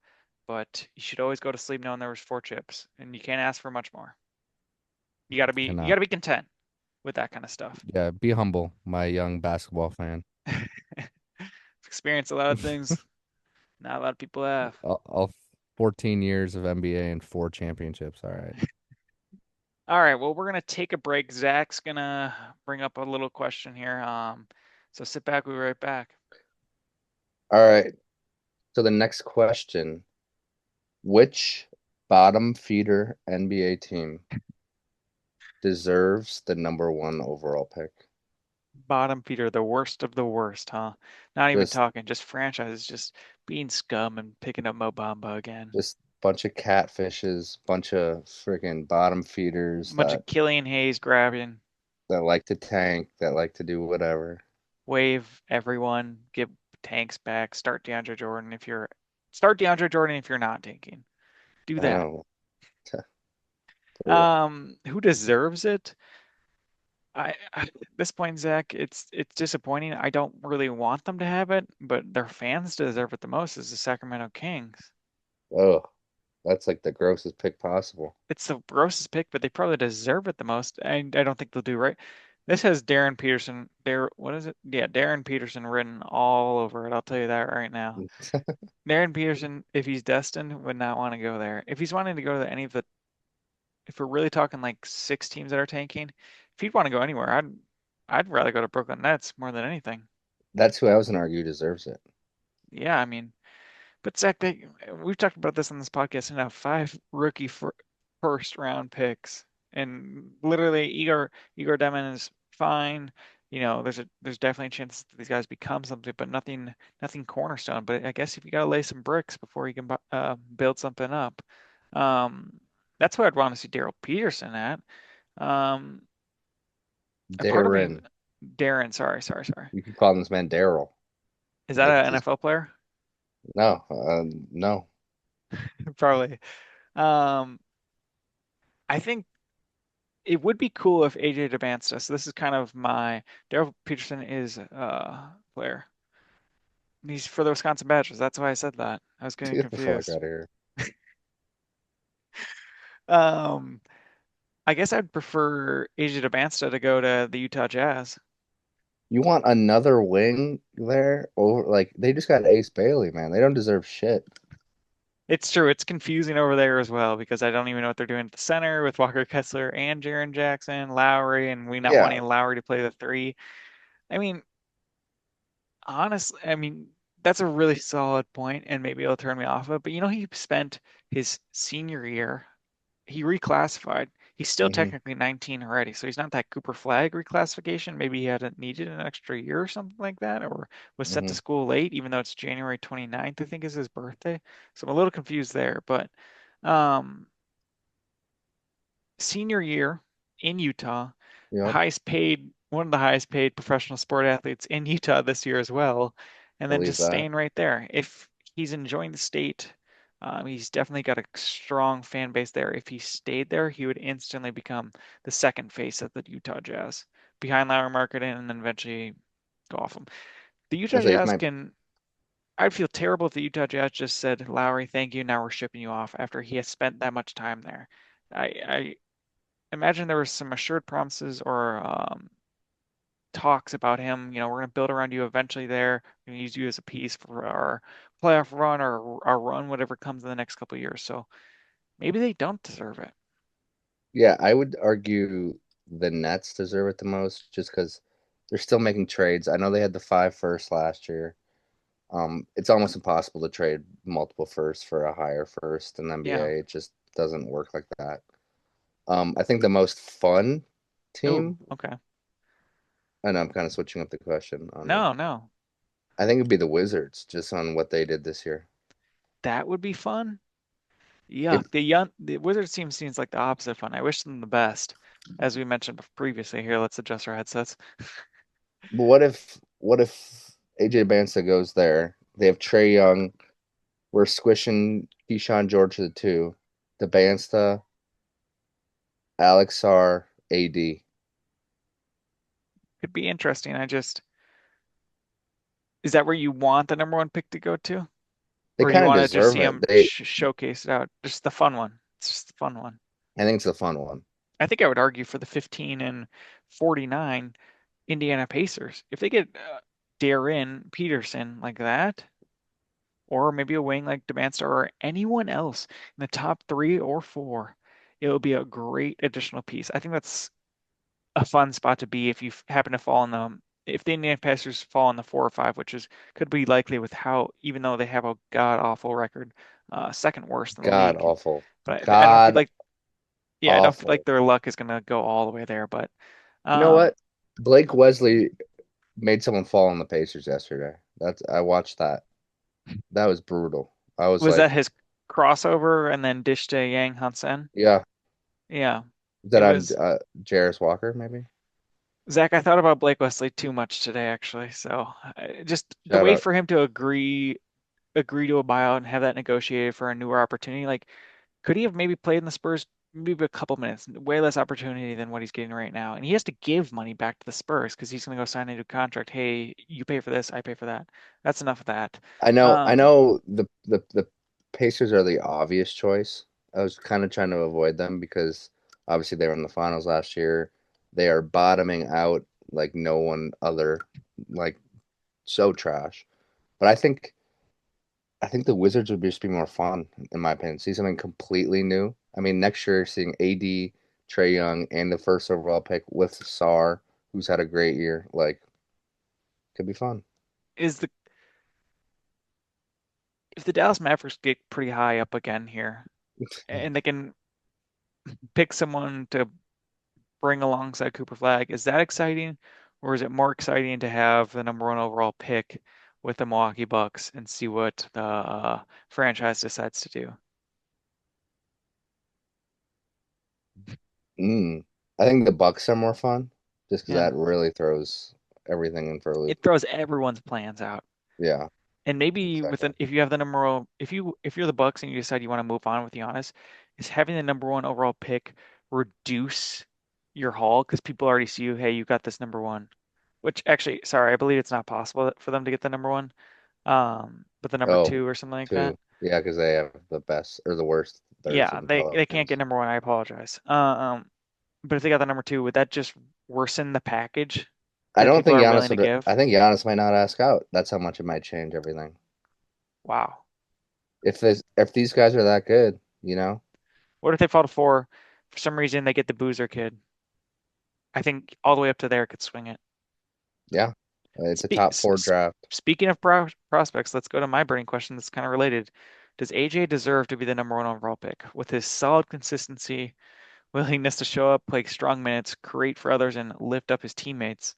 Speaker 1: But you should always go to sleep knowing there was four chips, and you can't ask for much more. You
Speaker 2: Cannot.
Speaker 1: gotta be content with that kind of stuff.
Speaker 2: Yeah, be humble, my young basketball fan.
Speaker 1: Experience a lot of things not a lot of people have.
Speaker 2: All 14 years of NBA and 4 championships. All right.
Speaker 1: All right, well, we're gonna take a break. Zach's gonna bring up a little question here. So sit back, we'll be right back.
Speaker 2: All right. So the next question, which bottom feeder NBA team deserves the number one overall pick?
Speaker 1: Bottom feeder, the worst of the worst, huh? Not even
Speaker 2: Just
Speaker 1: talking, just franchises just being scum and picking up Mo Bamba again.
Speaker 2: just bunch of catfishes, bunch of freaking bottom feeders
Speaker 1: Bunch of Killian Hayes grabbing,
Speaker 2: that like to tank, that like to do whatever.
Speaker 1: wave everyone, get tanks back, start DeAndre Jordan if you're not tanking. Do
Speaker 2: I
Speaker 1: that.
Speaker 2: know. Brutal.
Speaker 1: Who deserves it? At this point, Zach, it's disappointing. I don't really want them to have it, but their fans deserve it the most is the Sacramento Kings.
Speaker 2: Oh, that's like the grossest pick possible.
Speaker 1: It's the grossest pick, but they probably deserve it the most. I don't think they'll do right. This has Darren Peterson. What is it? Yeah, Darren Peterson written all over it. I'll tell you that right now. Darren Peterson, if he's destined, would not want to go there. If he's wanting to go to any of the, if we're really talking like six teams that are tanking, if he'd want to go anywhere, I'd rather go to Brooklyn Nets more than anything.
Speaker 2: That's who I was gonna argue deserves it.
Speaker 1: Yeah, I mean, but Zach, we've talked about this on this podcast and now five rookie first round picks, and literally Igor Demon is fine. You know, there's definitely a chance that these guys become something, but nothing cornerstone. But I guess if you gotta lay some bricks before you can build something up, um, that's what I'd want to see Daryl Peterson at. Um, a part of me,
Speaker 2: Darren.
Speaker 1: Darren, sorry,
Speaker 2: You could call this man Daryl.
Speaker 1: is that
Speaker 2: Like
Speaker 1: an
Speaker 2: just
Speaker 1: NFL player?
Speaker 2: no, no.
Speaker 1: Probably. Um, I think it would be cool if AJ advanced us. This is kind of my Daryl Peterson is player. He's for the Wisconsin Badgers. That's why I said that. I was getting
Speaker 2: Get the fuck
Speaker 1: confused.
Speaker 2: out of here.
Speaker 1: Um, I guess I'd prefer AJ Demanstia to go to the Utah Jazz.
Speaker 2: You want another wing there? Over like they just got Ace Bailey, man. They don't deserve shit.
Speaker 1: It's true. It's confusing over there as well because I don't even know what they're doing at the center with Walker Kessler and Jaren Jackson, Lowry, and we not
Speaker 2: Yeah,
Speaker 1: wanting Lowry to play the three. I mean, honestly, that's a really solid point, and maybe it'll turn me off of it. But you know, he spent his senior year. he reclassified. He's still
Speaker 2: Hmm.
Speaker 1: technically 19 already, so he's not that Cooper Flag reclassification. Maybe he hadn't needed an extra year or something like that, or was sent to
Speaker 2: Hmm.
Speaker 1: school late, even though it's January 29th, I think is his birthday. So I'm a little confused there, but um, senior year in Utah,
Speaker 2: Yep,
Speaker 1: one of the highest paid professional sport athletes in Utah this year as well, and then
Speaker 2: believe
Speaker 1: just
Speaker 2: that.
Speaker 1: staying right there. If he's enjoying the state, he's definitely got a strong fan base there. If he stayed there, he would instantly become the second face of the Utah Jazz, behind Larry Marketing, and then eventually go off him. The Utah
Speaker 2: Let's say he's
Speaker 1: Jazz
Speaker 2: my.
Speaker 1: can. I'd feel terrible if the Utah Jazz just said, Lowry, thank you, now we're shipping you off after he has spent that much time there. I imagine there was some assured promises or talks about him. We're going to build around you eventually there. We're going to use you as a piece for our playoff run or our run, whatever comes in the next couple of years. So maybe they don't deserve it.
Speaker 2: Yeah, I would argue the Nets deserve it the most, just because they're still making trades. I know they had the five first last year. It's almost impossible to trade multiple firsts for a higher first in the
Speaker 1: Yeah.
Speaker 2: NBA. It just doesn't work like that. I think the most fun
Speaker 1: Oh,
Speaker 2: team,
Speaker 1: okay.
Speaker 2: and I'm kind of switching up the question on you.
Speaker 1: No, no.
Speaker 2: I think it'd be the Wizards, just on what they did this year.
Speaker 1: That would be fun.
Speaker 2: If
Speaker 1: Yuck. The Wizards team seems like the opposite fun. I wish them the best. As we mentioned previously here, let's adjust our headsets.
Speaker 2: but what if AJ Bansa goes there? They have Trey Young. We're squishing Keyshawn George to the two. The Bansta, Alex R, AD.
Speaker 1: Could be interesting. Is that where you want the number one pick to go to?
Speaker 2: They
Speaker 1: Or you
Speaker 2: kind of
Speaker 1: want to just
Speaker 2: deserve
Speaker 1: see
Speaker 2: it.
Speaker 1: him
Speaker 2: They,
Speaker 1: showcase it out? Just the fun one. It's just the fun one.
Speaker 2: I think it's a fun one.
Speaker 1: I think I would argue for the 15 and 49 Indiana Pacers. If they get Darren Peterson like that, or maybe a wing like Demanstar or anyone else in the top 3 or 4, it would be a great additional piece. I think that's a fun spot to be if you happen to fall in if the Indiana Pacers fall in the 4 or 5, which is could be likely with how, even though they have a god awful record, second worst in the
Speaker 2: God
Speaker 1: league.
Speaker 2: awful.
Speaker 1: But I don't feel
Speaker 2: God
Speaker 1: like, yeah, I don't feel like
Speaker 2: awful.
Speaker 1: their luck is gonna go all the way there. But
Speaker 2: You know
Speaker 1: um,
Speaker 2: what? Blake Wesley made someone fall on the Pacers yesterday. I watched that. That was brutal. I was
Speaker 1: was that
Speaker 2: like,
Speaker 1: his crossover and then dish to Yang Hansen?
Speaker 2: yeah,
Speaker 1: Yeah,
Speaker 2: is
Speaker 1: it
Speaker 2: that on
Speaker 1: was.
Speaker 2: Jarris Walker maybe?
Speaker 1: Zach, I thought about Blake Wesley too much today, actually. So just the
Speaker 2: Shout
Speaker 1: way
Speaker 2: out.
Speaker 1: for him to agree to a buyout and have that negotiated for a newer opportunity, like could he have maybe played in the Spurs maybe a couple minutes, way less opportunity than what he's getting right now? And he has to give money back to the Spurs because he's going to go sign a new contract. Hey, you pay for this, I pay for that. That's enough of that.
Speaker 2: I
Speaker 1: Um,
Speaker 2: know the Pacers are the obvious choice. I was kind of trying to avoid them because obviously they were in the finals last year. They are bottoming out like no one other, like so trash. But I think the Wizards would just be more fun, in my opinion. See something completely new. I mean, next year seeing AD, Trey Young, and the first overall pick with Sar, who's had a great year, like could be fun.
Speaker 1: is the If the Dallas Mavericks get pretty high up again here and they can pick someone to bring alongside Cooper Flag, is that exciting? Or is it more exciting to have the number one overall pick with the Milwaukee Bucks and see what the franchise decides to do?
Speaker 2: Mm. I think the Bucks are more fun, just because
Speaker 1: Yeah.
Speaker 2: that really throws everything in for a loop.
Speaker 1: It throws everyone's plans out.
Speaker 2: Yeah,
Speaker 1: And maybe
Speaker 2: exactly.
Speaker 1: if you have the if you're the Bucks and you decide you want to move on with Giannis, is having the number one overall pick reduce your haul because people already see you, hey, you got this number one. Which actually, sorry, I believe it's not possible for them to get the number one. But the number
Speaker 2: Oh,
Speaker 1: two or something like that.
Speaker 2: two. Yeah, because they have the best or the worst thirds
Speaker 1: Yeah,
Speaker 2: of the
Speaker 1: they can't
Speaker 2: Pelicans.
Speaker 1: get number one. I apologize. But if they got the number two, would that just worsen the package
Speaker 2: I
Speaker 1: that
Speaker 2: don't
Speaker 1: people
Speaker 2: think
Speaker 1: are
Speaker 2: Giannis
Speaker 1: willing to
Speaker 2: would.
Speaker 1: give?
Speaker 2: I think Giannis might not ask out. That's how much it might change everything.
Speaker 1: Wow.
Speaker 2: If these guys are that good, you know,
Speaker 1: What if they fall to four? For some reason, they get the Boozer kid. I think all the way up to there could swing it.
Speaker 2: yeah, it's a
Speaker 1: Spe
Speaker 2: top four draft.
Speaker 1: Speaking of prospects, let's go to my burning question that's kind of related. Does AJ deserve to be the number one overall pick? With his solid consistency, willingness to show up, play strong minutes, create for others, and lift up his teammates.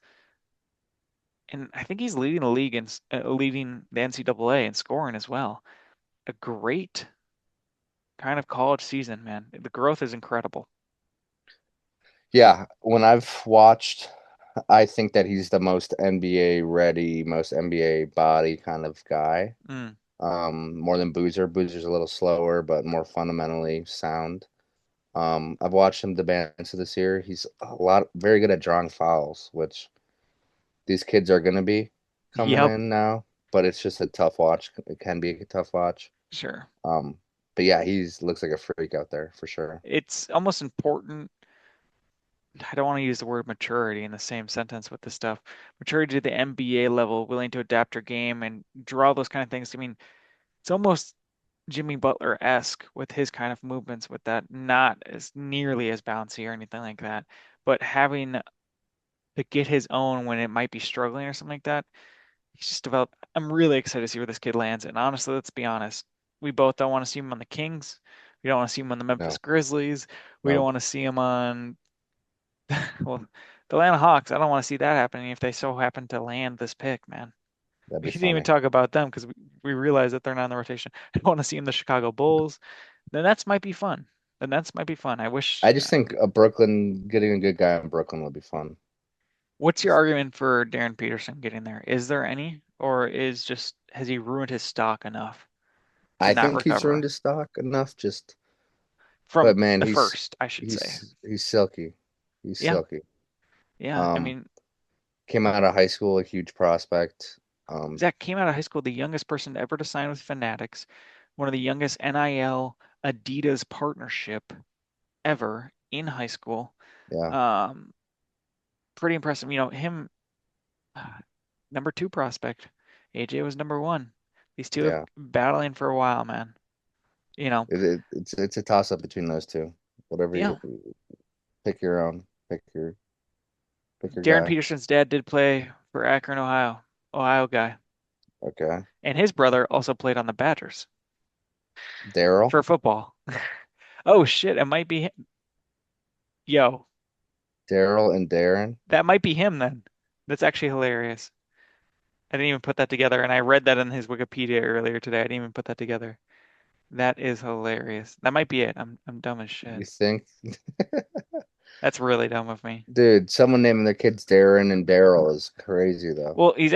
Speaker 1: And I think he's leading the league and leading the NCAA in scoring as well. A great kind of college season, man. The growth is incredible.
Speaker 2: Yeah, when I've watched, I think that he's the most NBA ready, most NBA body kind of guy.
Speaker 1: Mm.
Speaker 2: More than Boozer. Boozer's a little slower, but more fundamentally sound. I've watched him advance this year. He's very good at drawing fouls, which these kids are gonna be coming
Speaker 1: Yep,
Speaker 2: in now. But it's just a tough watch. It can be a tough watch.
Speaker 1: sure.
Speaker 2: Um, but yeah, he's looks like a freak out there for sure.
Speaker 1: It's almost important. I don't want to use the word maturity in the same sentence with this stuff. Maturity to the NBA level, willing to adapt your game and draw those kind of things. I mean, it's almost Jimmy Butler-esque with his kind of movements with that, not as nearly as bouncy or anything like that, but having to get his own when it might be struggling or something like that. He's just developed. I'm really excited to see where this kid lands. And honestly, let's be honest. We both don't want to see him on the Kings. We don't want to see him on the Memphis
Speaker 2: No,
Speaker 1: Grizzlies. We don't
Speaker 2: nope,
Speaker 1: want to see him on, well, the Atlanta Hawks. I don't want to see that happening if they so happen to land this pick, man.
Speaker 2: that'd
Speaker 1: We
Speaker 2: be
Speaker 1: didn't even
Speaker 2: funny.
Speaker 1: talk about them because we realize that they're not in the rotation. I don't want to see him the Chicago Bulls. The Nets might be fun. The Nets might be fun. I wish.
Speaker 2: I just think a Brooklyn getting a good guy in Brooklyn would be fun.
Speaker 1: What's your argument for Darren Peterson getting there? Is there any, or is just has he ruined his stock enough to
Speaker 2: I
Speaker 1: not
Speaker 2: think he's earned
Speaker 1: recover
Speaker 2: his stock enough. Just, but
Speaker 1: from
Speaker 2: man,
Speaker 1: the first, I should say?
Speaker 2: he's silky. He's
Speaker 1: Yeah,
Speaker 2: silky.
Speaker 1: yeah. I
Speaker 2: Um,
Speaker 1: mean,
Speaker 2: Came out of high school a huge prospect. Um,
Speaker 1: Zach came out of high school the youngest person ever to sign with Fanatics, one of the youngest NIL Adidas partnership ever in high school.
Speaker 2: yeah,
Speaker 1: Um, Pretty impressive. You know, him number two prospect. AJ was number one. These two have
Speaker 2: yeah.
Speaker 1: battling for a while, man. You know,
Speaker 2: It's a toss up between those two. Whatever
Speaker 1: yeah.
Speaker 2: you pick your own, pick your
Speaker 1: Darren
Speaker 2: guy.
Speaker 1: Peterson's dad did play for Akron, Ohio, Ohio guy,
Speaker 2: Okay,
Speaker 1: and his brother also played on the Badgers
Speaker 2: Daryl,
Speaker 1: for football. Oh shit, it might be him. Yo,
Speaker 2: Daryl and Darren.
Speaker 1: that might be him then. That's actually hilarious. I didn't even put that together, and I read that in his Wikipedia earlier today. I didn't even put that together. That is hilarious. That might be it. I'm dumb as shit.
Speaker 2: You think,
Speaker 1: That's really dumb of me.
Speaker 2: dude? Someone naming their kids Darren and Daryl is crazy though.
Speaker 1: Well, he's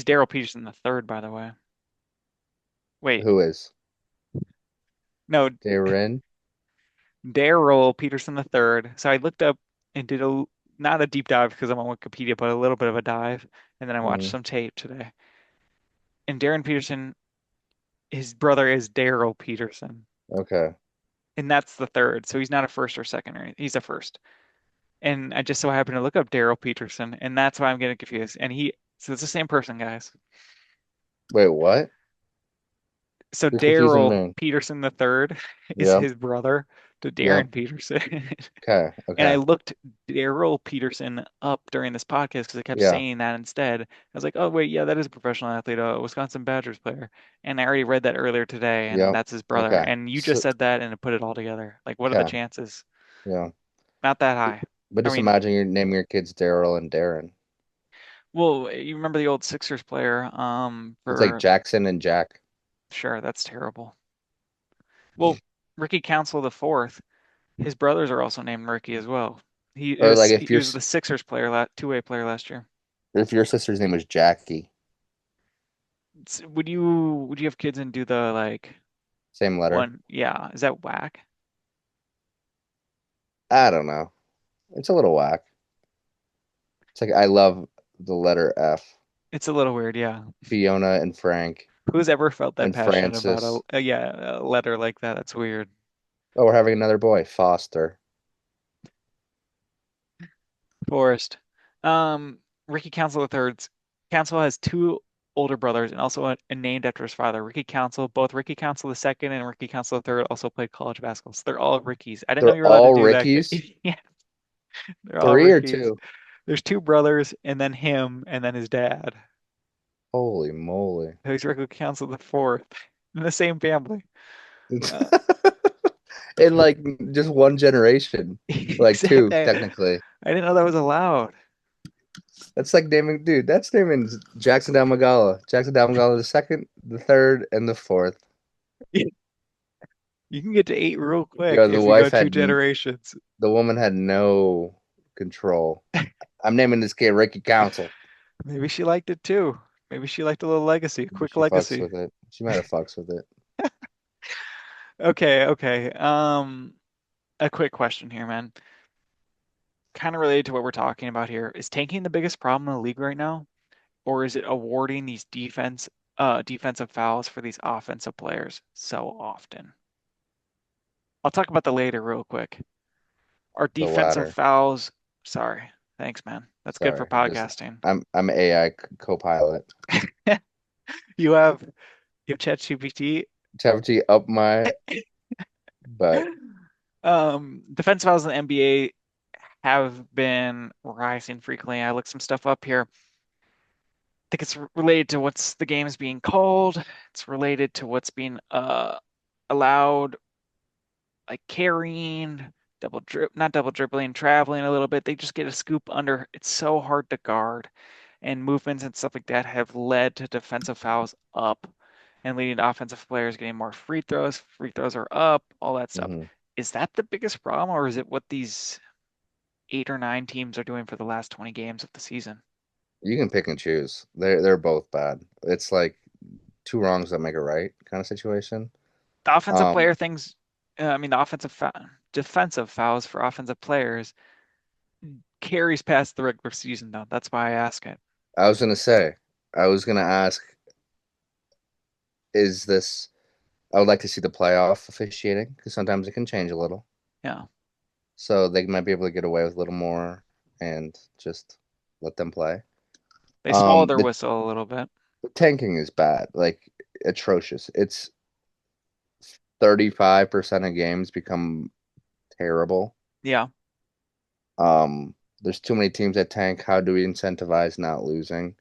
Speaker 1: Daryl Peterson the third, by the way. Wait,
Speaker 2: Who is
Speaker 1: no,
Speaker 2: Darren?
Speaker 1: Daryl Peterson the third. So I looked up and did a not a deep dive because I'm on Wikipedia, but a little bit of a dive, and then I watched
Speaker 2: Mm,
Speaker 1: some tape today. And Darren Peterson, his brother is Daryl Peterson,
Speaker 2: okay,
Speaker 1: and that's the third. So he's not a first or second, or he's a first. And I just so happened to look up Daryl Peterson, and that's why I'm getting confused. So it's the same person, guys.
Speaker 2: wait, what?
Speaker 1: So
Speaker 2: You're confusing
Speaker 1: Daryl
Speaker 2: me.
Speaker 1: Peterson the third is
Speaker 2: Yeah,
Speaker 1: his brother to
Speaker 2: yeah.
Speaker 1: Darren Peterson.
Speaker 2: Okay,
Speaker 1: And I
Speaker 2: okay,
Speaker 1: looked Daryl Peterson up during this podcast because I kept
Speaker 2: yeah,
Speaker 1: saying that instead. I was like, oh, wait, yeah, that is a professional athlete, a Wisconsin Badgers player. And I already read that earlier today, and
Speaker 2: yeah.
Speaker 1: that's his brother.
Speaker 2: Okay,
Speaker 1: And you just
Speaker 2: so
Speaker 1: said that and it put it all together. Like, what are the
Speaker 2: okay,
Speaker 1: chances?
Speaker 2: yeah.
Speaker 1: Not that high.
Speaker 2: But
Speaker 1: I
Speaker 2: just
Speaker 1: mean,
Speaker 2: imagine you're naming your kids Daryl and Darren.
Speaker 1: well, you remember the old Sixers player,
Speaker 2: It's like
Speaker 1: for
Speaker 2: Jackson and Jack,
Speaker 1: sure, that's terrible. Well, Ricky Council the fourth, his brothers are also named Ricky as well.
Speaker 2: or like
Speaker 1: He was the Sixers player, two-way player last year.
Speaker 2: if your sister's name was Jackie,
Speaker 1: Would you have kids and do the like
Speaker 2: same letter.
Speaker 1: one? Yeah, is that whack?
Speaker 2: I don't know. It's a little whack. It's like I love the letter F.
Speaker 1: It's a little weird, yeah.
Speaker 2: Fiona and Frank
Speaker 1: Who's ever felt that
Speaker 2: and
Speaker 1: passionate about
Speaker 2: Francis.
Speaker 1: yeah, a letter like that? That's weird.
Speaker 2: Oh, we're having another boy, Foster.
Speaker 1: Forrest. Um, Ricky Council the third's Council has two older brothers and also named after his father, Ricky Council. Both Ricky Council the second and Ricky Council the third also played college basketball. So they're all Rickies. I didn't know
Speaker 2: They're
Speaker 1: you were allowed to
Speaker 2: all
Speaker 1: do that.
Speaker 2: Rickies.
Speaker 1: Yeah, they're all
Speaker 2: 3 or
Speaker 1: Rickies.
Speaker 2: 2.
Speaker 1: There's two brothers and then him and then his dad.
Speaker 2: Holy moly.
Speaker 1: Who's Ricky Council the fourth. in the same family. Uh,
Speaker 2: In like just one generation, like two
Speaker 1: exactly.
Speaker 2: technically.
Speaker 1: I didn't know that was allowed.
Speaker 2: That's like naming, dude. That's naming Jackson Domagala. Jackson Domagala the second, the third, and the fourth.
Speaker 1: You can get to eight real quick
Speaker 2: Yo,
Speaker 1: if you go two generations.
Speaker 2: the woman had no control. I'm naming this kid Ricky Council.
Speaker 1: Maybe she liked it too. Maybe she liked a little legacy, a
Speaker 2: Maybe
Speaker 1: quick
Speaker 2: she fucks
Speaker 1: legacy.
Speaker 2: with it. She might have fucks with it.
Speaker 1: Okay, okay. A quick question here, man. Kind of related to what we're talking about here. Is tanking the biggest problem in the league right now, or is it awarding these defensive fouls for these offensive players so often? I'll talk about the later real quick. Are
Speaker 2: The
Speaker 1: defensive
Speaker 2: latter.
Speaker 1: fouls, sorry. Thanks, man. That's good for
Speaker 2: Sorry, just
Speaker 1: podcasting.
Speaker 2: I'm AI co-pilot.
Speaker 1: You have you have ChatGPT.
Speaker 2: Chavity up my butt.
Speaker 1: Defensive fouls in the NBA have been rising frequently. I looked some stuff up here. I think it's related to what's the game is being called. It's related to what's being allowed, like carrying, not double dribbling, traveling a little bit. They just get a scoop under. It's so hard to guard, and movements and stuff like that have led to defensive fouls up and leading to offensive players getting more free throws. Free throws are up, all that stuff.
Speaker 2: Hmm.
Speaker 1: Is that the biggest problem, or is it what these eight or nine teams are doing for the last 20 games of the season?
Speaker 2: You can pick and choose. They're both bad. It's like two wrongs that make a right kind of situation.
Speaker 1: The offensive
Speaker 2: Um,
Speaker 1: player things, I mean, the defensive fouls for offensive players carries past the regular season, though. That's why I ask it.
Speaker 2: I was gonna say, I was gonna ask, is this? I would like to see the playoff officiating because sometimes it can change a little,
Speaker 1: Yeah,
Speaker 2: so they might be able to get away with a little more and just let them play.
Speaker 1: they swallow their
Speaker 2: The
Speaker 1: whistle a little bit.
Speaker 2: tanking is bad, like atrocious. It's 35% of games become terrible.
Speaker 1: Yeah,
Speaker 2: There's too many teams that tank. How do we incentivize not losing?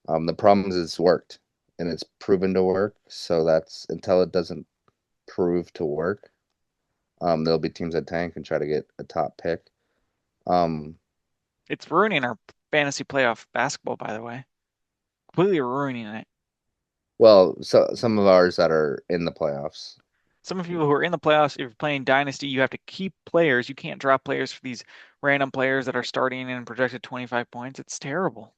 Speaker 2: The problem is it's worked and it's proven to work. So that's until it doesn't prove to work. There'll be teams that tank and try to get a top pick. Um,
Speaker 1: it's ruining our fantasy playoff basketball, by the way. Completely ruining it.
Speaker 2: well, so some of ours that are in the playoffs.
Speaker 1: Some of you who are in the playoffs, if you're playing Dynasty, you have to keep players. You can't drop players for these random players that are starting and projected 25 points. It's terrible.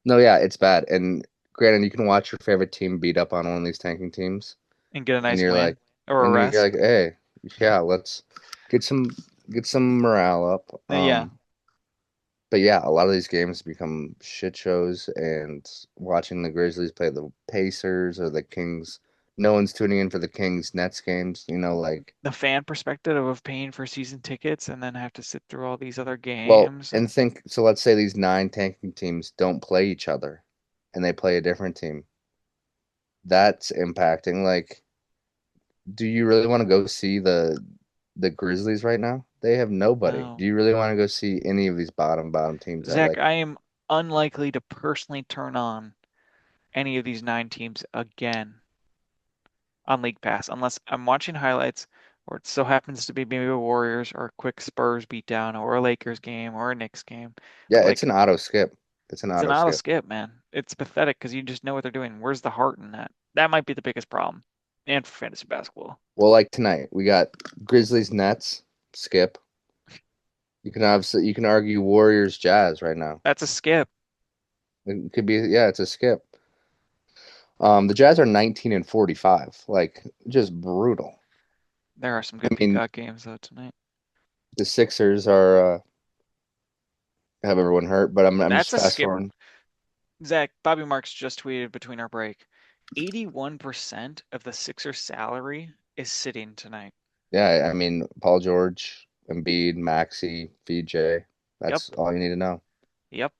Speaker 2: No, yeah, it's bad. And granted, you can watch your favorite team beat up on one of these tanking teams,
Speaker 1: And get a
Speaker 2: and
Speaker 1: nice win or a
Speaker 2: and you're
Speaker 1: rest.
Speaker 2: like, hey, yeah, let's get some get some morale up.
Speaker 1: Yeah,
Speaker 2: But yeah, a lot of these games become shit shows, and watching the Grizzlies play the Pacers or the Kings, no one's tuning in for the Kings Nets games. Like,
Speaker 1: the fan perspective of paying for season tickets and then have to sit through all these other
Speaker 2: well,
Speaker 1: games.
Speaker 2: and think so. Let's say these nine tanking teams don't play each other, and they play a different team. That's impacting. Like, do you really want to go see the Grizzlies right now? They have nobody.
Speaker 1: No.
Speaker 2: Do you really want to go see any of these bottom teams that
Speaker 1: Zach,
Speaker 2: like?
Speaker 1: I am unlikely to personally turn on any of these nine teams again on League Pass unless I'm watching highlights or it so happens to be maybe a Warriors or a quick Spurs beatdown or a Lakers game or a Knicks game.
Speaker 2: Yeah,
Speaker 1: But
Speaker 2: it's
Speaker 1: like
Speaker 2: an auto skip. It's an
Speaker 1: it's an
Speaker 2: auto
Speaker 1: auto
Speaker 2: skip.
Speaker 1: skip, man. It's pathetic because you just know what they're doing. Where's the heart in that? That might be the biggest problem. And for fantasy basketball.
Speaker 2: Well, like tonight, we got Grizzlies Nets skip. You can argue Warriors Jazz right now.
Speaker 1: That's a skip.
Speaker 2: It could be, yeah, it's a skip. The Jazz are 19 and 45, like just brutal.
Speaker 1: There are some
Speaker 2: I
Speaker 1: good
Speaker 2: mean,
Speaker 1: Peacock games though tonight.
Speaker 2: the Sixers are have everyone hurt, but I'm just
Speaker 1: That's a
Speaker 2: fast
Speaker 1: skip.
Speaker 2: forwarding.
Speaker 1: Zach, Bobby Marks just tweeted between our break. 81% of the Sixers salary is sitting tonight.
Speaker 2: Yeah, I mean Paul George, Embiid, Maxey, VJ. That's
Speaker 1: Yep.
Speaker 2: all you need to know.
Speaker 1: Yep.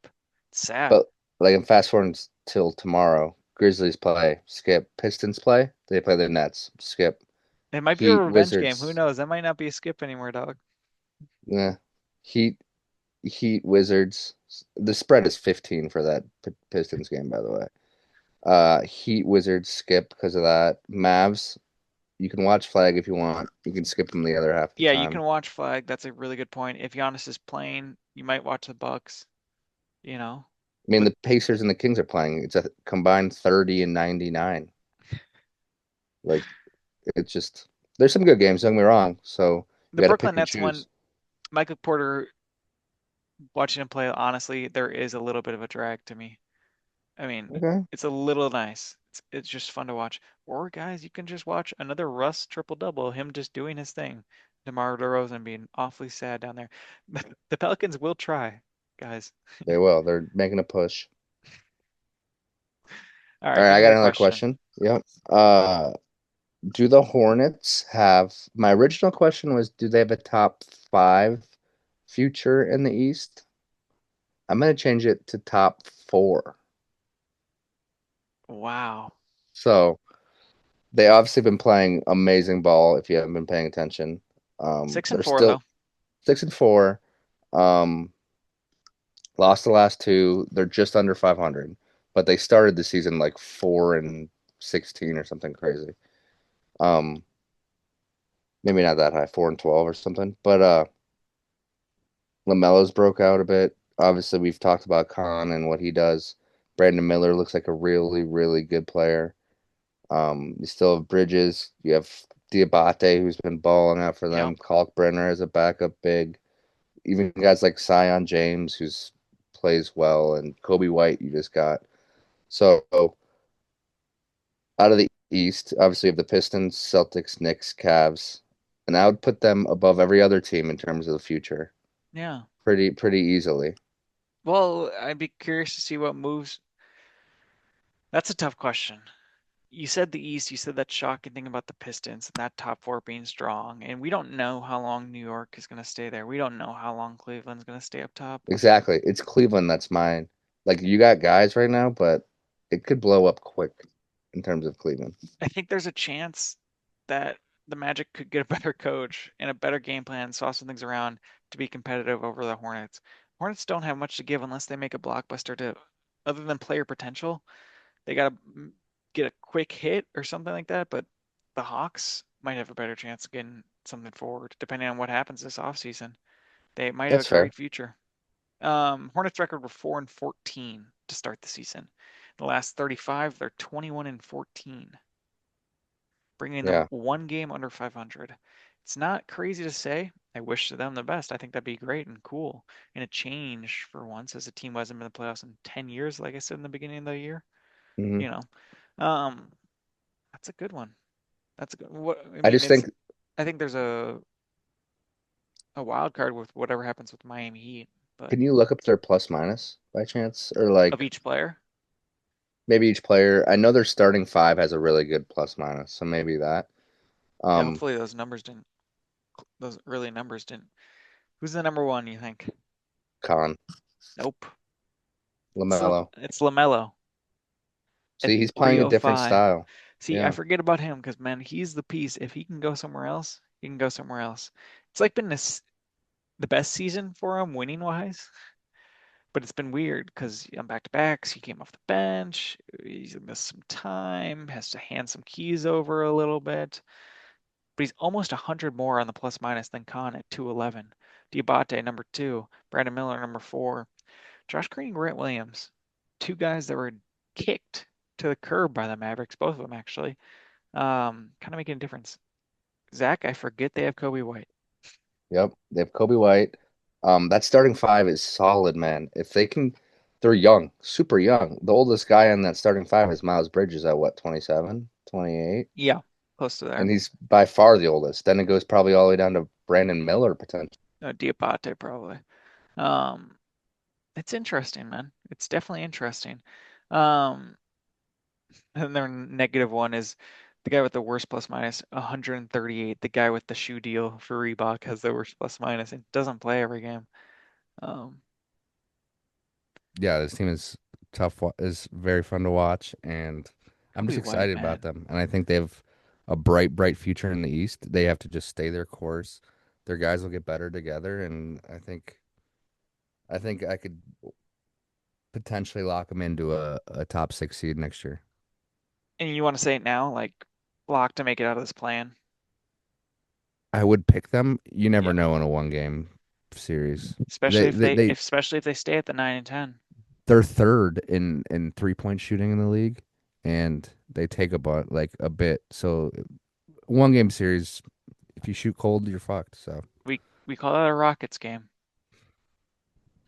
Speaker 1: It's sad.
Speaker 2: But like I'm fast forwarding till tomorrow. Grizzlies play, skip. Pistons play, they play the Nets, skip.
Speaker 1: It might be a
Speaker 2: Heat,
Speaker 1: revenge game. Who
Speaker 2: Wizards,
Speaker 1: knows? That might not be a skip anymore, dog.
Speaker 2: yeah. Heat, Heat, Wizards. The spread is 15 for that Pistons game, by the way. Heat Wizards skip because of that. Mavs, you can watch Flag if you want. You can skip them the other half the
Speaker 1: Yeah, you can
Speaker 2: time.
Speaker 1: watch Flag. That's a really good point. If Giannis is playing, you might watch the Bucks, you know.
Speaker 2: I mean,
Speaker 1: But
Speaker 2: the Pacers and the Kings are playing. It's a combined 30 and 99. Like, it's just, there's some good games, don't get me wrong. So you
Speaker 1: the
Speaker 2: got to
Speaker 1: Brooklyn
Speaker 2: pick and
Speaker 1: Nets one,
Speaker 2: choose.
Speaker 1: Michael Porter, watching him play, honestly, there is a little bit of a drag to me. I mean,
Speaker 2: Okay.
Speaker 1: it's a little nice. It's just fun to watch. Or guys, you can just watch another Russ triple double, him just doing his thing. DeMar DeRozan being awfully sad down there. The Pelicans will try, guys.
Speaker 2: They will. They're making a push.
Speaker 1: All
Speaker 2: All
Speaker 1: right,
Speaker 2: right,
Speaker 1: give
Speaker 2: I
Speaker 1: me
Speaker 2: got
Speaker 1: your
Speaker 2: another
Speaker 1: question.
Speaker 2: question. Yep. Do the Hornets have, my original question was, do they have a top five future in the East? I'm going to change it to top four.
Speaker 1: Wow.
Speaker 2: So they obviously been playing amazing ball if you haven't been paying attention.
Speaker 1: Six and
Speaker 2: They're
Speaker 1: four
Speaker 2: still
Speaker 1: though.
Speaker 2: 6-4. Um, Lost the last two. They're just under 500, but they started the season like 4-16 or something crazy. Um, Maybe not that high, 4-12 or something. But LaMelo's broke out a bit. Obviously, we've talked about Khan and what he does. Brandon Miller looks like a really, really good player. You still have Bridges. You have Diabate, who's been balling out for
Speaker 1: Yep.
Speaker 2: them. Kalkbrenner as a backup big. Even guys like Sion James, who's plays well, and Kobe White you just got. So out of the East, obviously you have the Pistons, Celtics, Knicks, Cavs, and I would put them above every other team in terms of the future,
Speaker 1: Yeah.
Speaker 2: pretty easily.
Speaker 1: Well, I'd be curious to see what moves. That's a tough question. You said the East, you said that shocking thing about the Pistons and that top four being strong, and we don't know how long New York is going to stay there. We don't know how long Cleveland's going to stay up top.
Speaker 2: Exactly. It's Cleveland that's mine. Like you got guys right now, but it could blow up quick in terms of Cleveland.
Speaker 1: I think there's a chance that the Magic could get a better coach and a better game plan, swap some things around to be competitive over the Hornets. Hornets don't have much to give unless they make a blockbuster to, other than player potential. They got to get a quick hit or something like that, but the Hawks might have a better chance of getting something forward, depending on what happens this offseason. They might have a
Speaker 2: That's fair.
Speaker 1: great future. Hornets record were 4-14 to start the season. The last 35, they're 21-14, bringing them
Speaker 2: Yeah.
Speaker 1: one game under 500. It's not crazy to say. I wish them the best. I think that'd be great and cool and a change for once, as a team who hasn't been in the playoffs in 10 years, like I said in the beginning of the year.
Speaker 2: hmm
Speaker 1: You know, that's a good one. That's a good. What I
Speaker 2: I
Speaker 1: mean,
Speaker 2: just think,
Speaker 1: I think there's a wild card with whatever happens with Miami Heat, but
Speaker 2: can you look up their plus minus by chance? Or
Speaker 1: of
Speaker 2: like
Speaker 1: each player.
Speaker 2: maybe each player. I know their starting five has a really good plus minus, so maybe that.
Speaker 1: Yeah,
Speaker 2: Um,
Speaker 1: hopefully those early numbers didn't. Who's the number one, you think?
Speaker 2: Con,
Speaker 1: Nope.
Speaker 2: LaMelo.
Speaker 1: It's LaMelo at
Speaker 2: See, he's playing a different
Speaker 1: 305.
Speaker 2: style.
Speaker 1: See, I
Speaker 2: Yeah,
Speaker 1: forget about him because man, he's the piece. If he can go somewhere else, he can go somewhere else. It's like been the best season for him winning wise, but it's been weird because on back to backs, he came off the bench. He's missed some time, has to hand some keys over a little bit, but he's almost 100 more on the plus minus than Khan at 211. Diabate number two, Brandon Miller number four, Josh Green, Grant Williams, two guys that were kicked to the curb by the Mavericks, both of them actually. Kind of making a difference. Zach, I forget they have Kobe White.
Speaker 2: yep. They have Kobe White. That starting five is solid, man. If they can, they're young, super young. The oldest guy on that starting five is Miles Bridges at what, 27, 28,
Speaker 1: Yeah, close to
Speaker 2: and
Speaker 1: there.
Speaker 2: he's by far the oldest. Then it goes probably all the way down to Brandon Miller potentially.
Speaker 1: Diabate probably. Um, it's interesting, man. It's definitely interesting. Um, and their negative one is the guy with the worst plus minus 138. The guy with the shoe deal for Reebok has the worst plus minus and doesn't play every game. Um,
Speaker 2: Yeah, this team is tough, is very fun to watch, and I'm
Speaker 1: Kobe
Speaker 2: just
Speaker 1: White,
Speaker 2: excited about
Speaker 1: man.
Speaker 2: them. And I think they have a bright future in the East. They have to just stay their course. Their guys will get better together, and I think I could potentially lock them into a top six seed next year.
Speaker 1: And you want to say it now, like lock to make it out of this plan?
Speaker 2: I would pick them. You never
Speaker 1: Yeah.
Speaker 2: know in a one game series.
Speaker 1: Especially
Speaker 2: They
Speaker 1: if
Speaker 2: they,
Speaker 1: they
Speaker 2: they
Speaker 1: if especially if they stay at the 9 and 10.
Speaker 2: they're third in 3-point shooting in the league, and they take a bit. So one game series, if you shoot cold, you're fucked. So
Speaker 1: We call that a Rockets game.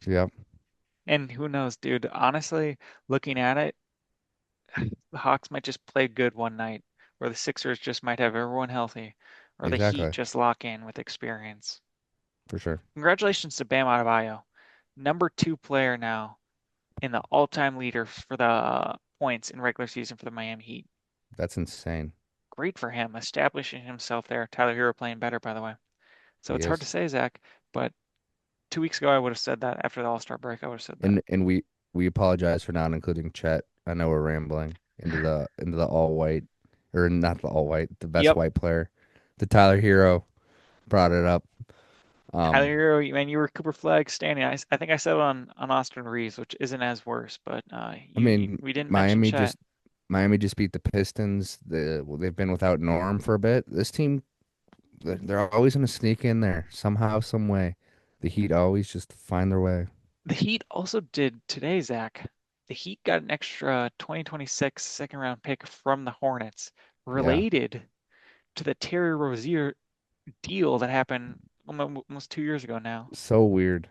Speaker 2: yeah,
Speaker 1: And who knows, dude? Honestly, looking at it, the Hawks might just play good one night, or the Sixers just might have everyone healthy, or the Heat
Speaker 2: exactly,
Speaker 1: just lock in with experience.
Speaker 2: for sure.
Speaker 1: Congratulations to Bam Adebayo, number 2 player now in the all-time leader for the points in regular season for the Miami Heat.
Speaker 2: That's insane.
Speaker 1: Great for him, establishing himself there. Tyler Hero playing better, by the way. So
Speaker 2: He
Speaker 1: it's hard to
Speaker 2: is.
Speaker 1: say, Zach, but 2 weeks ago I would have said that. After the All-Star break, I would have said that.
Speaker 2: And we apologize for not including Chet. I know we're rambling into the all white, or not the all white, the best
Speaker 1: Yep,
Speaker 2: white player. The Tyler Hero brought it up.
Speaker 1: Tyler
Speaker 2: Um,
Speaker 1: Hero, man, you were Cooper Flag standing. I think I said it on Austin Reeves, which isn't as worse, but
Speaker 2: I
Speaker 1: you
Speaker 2: mean,
Speaker 1: we didn't mention
Speaker 2: Miami
Speaker 1: Chet.
Speaker 2: just Miami just beat the Pistons. They've been without Norm for a bit. This team, they're always going to sneak in there somehow, some way. The Heat always just find their way.
Speaker 1: The Heat also did today, Zach. The Heat got an extra 2026 second round pick from the Hornets,
Speaker 2: Yeah,
Speaker 1: related to the Terry Rozier deal that happened almost 2 years ago now.
Speaker 2: so weird.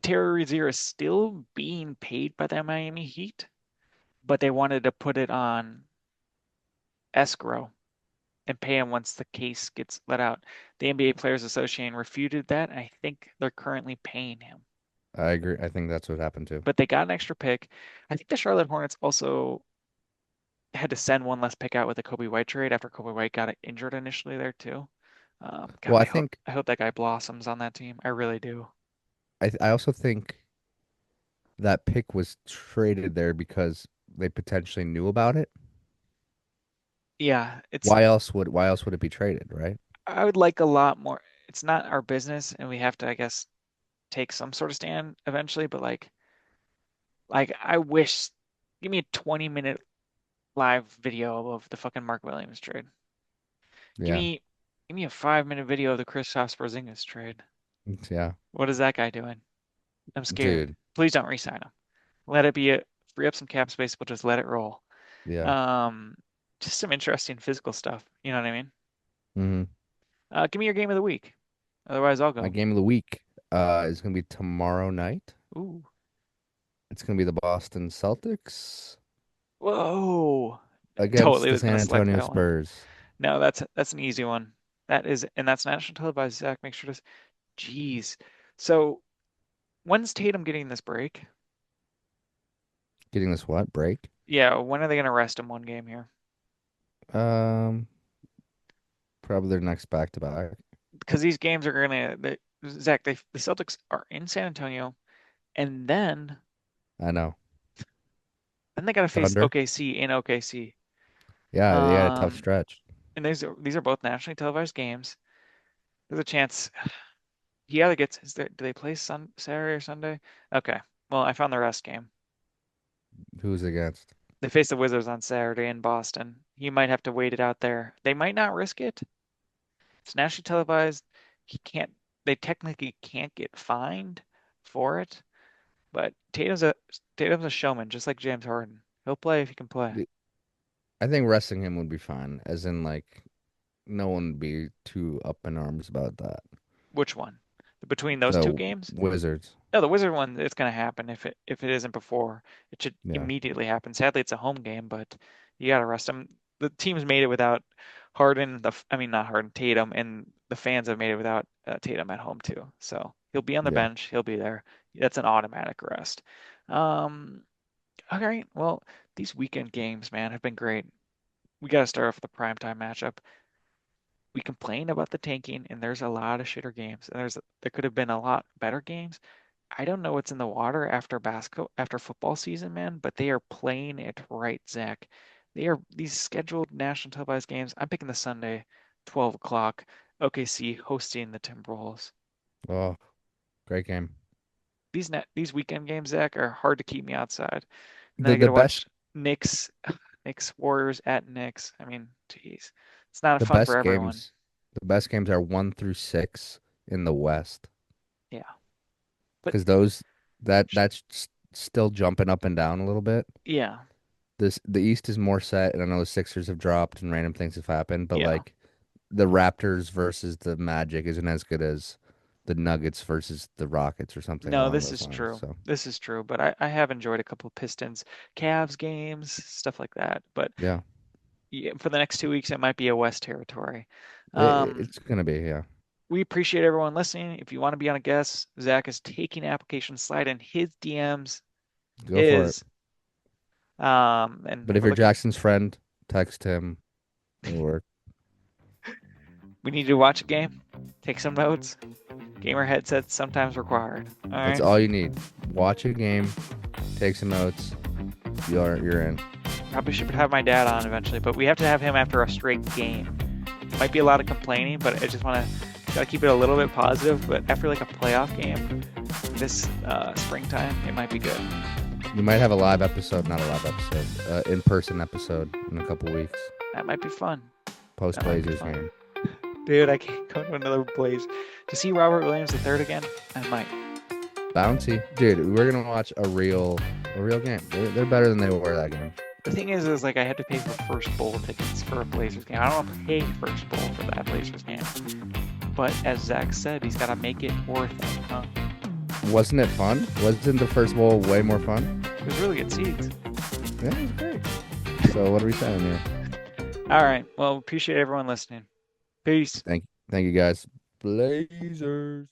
Speaker 1: Terry Rozier is still being paid by the Miami Heat, but they wanted to put it on escrow and pay him once the case gets let out. The NBA Players Association refuted that, and I think they're currently paying him.
Speaker 2: I agree. I think that's what happened too.
Speaker 1: But they got an extra pick. I think the Charlotte Hornets also had to send one less pick out with the Kobe White trade after Kobe White got injured initially there too. God,
Speaker 2: Well,
Speaker 1: I hope I hope that guy blossoms on that team. I really do.
Speaker 2: I also think that pick was traded there because they potentially knew about it.
Speaker 1: Yeah, it's
Speaker 2: Why else would it be traded, right?
Speaker 1: I would like a lot more. It's not our business, and we have to, I guess, take some sort of stand eventually. But like I wish, give me a 20-minute live video of the fucking Mark Williams trade. Give
Speaker 2: Yeah.
Speaker 1: me give me a 5-minute video of the Kristaps Porzingis trade.
Speaker 2: Yeah.
Speaker 1: What is that guy doing? I'm scared.
Speaker 2: Dude.
Speaker 1: Please don't re-sign him. Let it be free up some cap space, but just let it roll.
Speaker 2: Yeah.
Speaker 1: Um, just some interesting physical stuff. You know what I mean?
Speaker 2: Hmm.
Speaker 1: Give me your game of the week. Otherwise, I'll
Speaker 2: My
Speaker 1: go.
Speaker 2: game of the week is gonna be tomorrow night.
Speaker 1: Ooh.
Speaker 2: It's gonna be the Boston Celtics
Speaker 1: Whoa.
Speaker 2: against
Speaker 1: Totally
Speaker 2: the
Speaker 1: was gonna
Speaker 2: San
Speaker 1: select
Speaker 2: Antonio
Speaker 1: that one.
Speaker 2: Spurs.
Speaker 1: No, that's an easy one. And that's national televised, Zach. Make sure to. Jeez. So when's Tatum getting this break?
Speaker 2: Getting this what? Break?
Speaker 1: Yeah, when are they gonna rest him one game here?
Speaker 2: Um, Probably their next back to back.
Speaker 1: Because these games are Zach, the Celtics are in San Antonio, and
Speaker 2: I know.
Speaker 1: then they gotta face
Speaker 2: Thunder?
Speaker 1: OKC in OKC.
Speaker 2: Yeah, they had a tough
Speaker 1: Um,
Speaker 2: stretch.
Speaker 1: and these are both nationally televised games. There's a chance he either gets do they play Saturday or Sunday? Okay. Well, I found the rest game.
Speaker 2: Who's against?
Speaker 1: They face the Wizards on Saturday in Boston. He might have to wait it out there. They might not risk it. It's nationally televised. He can't, they technically can't get fined for it, but Tatum's a showman, just like James Harden. He'll play if he can play.
Speaker 2: I think resting him would be fine, as in like no one would be too up in arms about that.
Speaker 1: Which one? Between those two
Speaker 2: The
Speaker 1: games?
Speaker 2: Wizards.
Speaker 1: No, the Wizard one, it's gonna happen if it isn't before. It should
Speaker 2: Yeah.
Speaker 1: immediately happen. Sadly, it's a home game, but you gotta rest him. The team's made it without Harden. I mean, not Harden, Tatum, and the fans have made it without Tatum at home too. So he'll be on the
Speaker 2: Yeah.
Speaker 1: bench. He'll be there. That's an automatic rest. Um, all right. Well, these weekend games, man, have been great. We gotta start off with the primetime matchup. We complain about the tanking, and there's a lot of shitter games, and there could have been a lot better games. I don't know what's in the water after football season, man, but they are playing it right, Zach. They are these scheduled national televised games. I'm picking the Sunday, 12 o'clock. OKC hosting the Timberwolves.
Speaker 2: Oh, great game.
Speaker 1: These weekend games, Zach, are hard to keep me outside. And then
Speaker 2: The
Speaker 1: I get
Speaker 2: the
Speaker 1: to
Speaker 2: best
Speaker 1: watch Knicks. Knicks, Warriors at Knicks. I mean, geez, it's not
Speaker 2: The
Speaker 1: fun for
Speaker 2: best
Speaker 1: everyone.
Speaker 2: games, the best games are 1 through 6 in the West,
Speaker 1: Yeah, but
Speaker 2: because those that's still jumping up and down a little bit.
Speaker 1: yeah,
Speaker 2: The East is more set, and I know the Sixers have dropped and random things have happened, but
Speaker 1: yeah.
Speaker 2: like the Raptors versus the Magic isn't as good as the Nuggets versus the Rockets or something
Speaker 1: No,
Speaker 2: along
Speaker 1: this
Speaker 2: those
Speaker 1: is
Speaker 2: lines.
Speaker 1: true.
Speaker 2: So
Speaker 1: This is true. But I have enjoyed a couple Pistons, Cavs games, stuff like that. But
Speaker 2: yeah,
Speaker 1: yeah, for the next 2 weeks, it might be a West territory. Um,
Speaker 2: it's gonna be, yeah.
Speaker 1: we appreciate everyone listening. If you want to be on a guest, Zach is taking applications. Slide in his DMs,
Speaker 2: Go for it.
Speaker 1: his, and
Speaker 2: But if
Speaker 1: we're
Speaker 2: you're
Speaker 1: looking.
Speaker 2: Jackson's friend, text him. It'll work.
Speaker 1: We need you to watch a game, take some notes. Gamer headsets sometimes required. All
Speaker 2: That's
Speaker 1: right.
Speaker 2: all you need. Watch a game, take some notes. You're in.
Speaker 1: Probably should have my dad on eventually, but we have to have him after a straight game. Might be a lot of complaining, but I just want to gotta keep it a little bit positive. But after like a playoff game this springtime, it might be good.
Speaker 2: We might have a live episode, not a live episode, in-person episode in a couple weeks.
Speaker 1: That might be fun.
Speaker 2: Post
Speaker 1: That might be
Speaker 2: Blazers
Speaker 1: fun.
Speaker 2: game.
Speaker 1: Dude, I can't go to another Blaze. To see Robert Williams III again, I might.
Speaker 2: Bouncy. Dude, we're gonna watch a real game. They're better than they were that game.
Speaker 1: The thing is like I had to pay for first bowl tickets for a Blazers game. I don't want to pay first bowl for that Blazers game. But as Zach said, he's got to make it worth it, huh?
Speaker 2: Wasn't it fun? Wasn't the first bowl way more fun?
Speaker 1: It was really good seats.
Speaker 2: Yeah, it was great. So what are we saying here?
Speaker 1: All right. Well, appreciate everyone listening. Peace.
Speaker 2: Thank you guys. Blazers.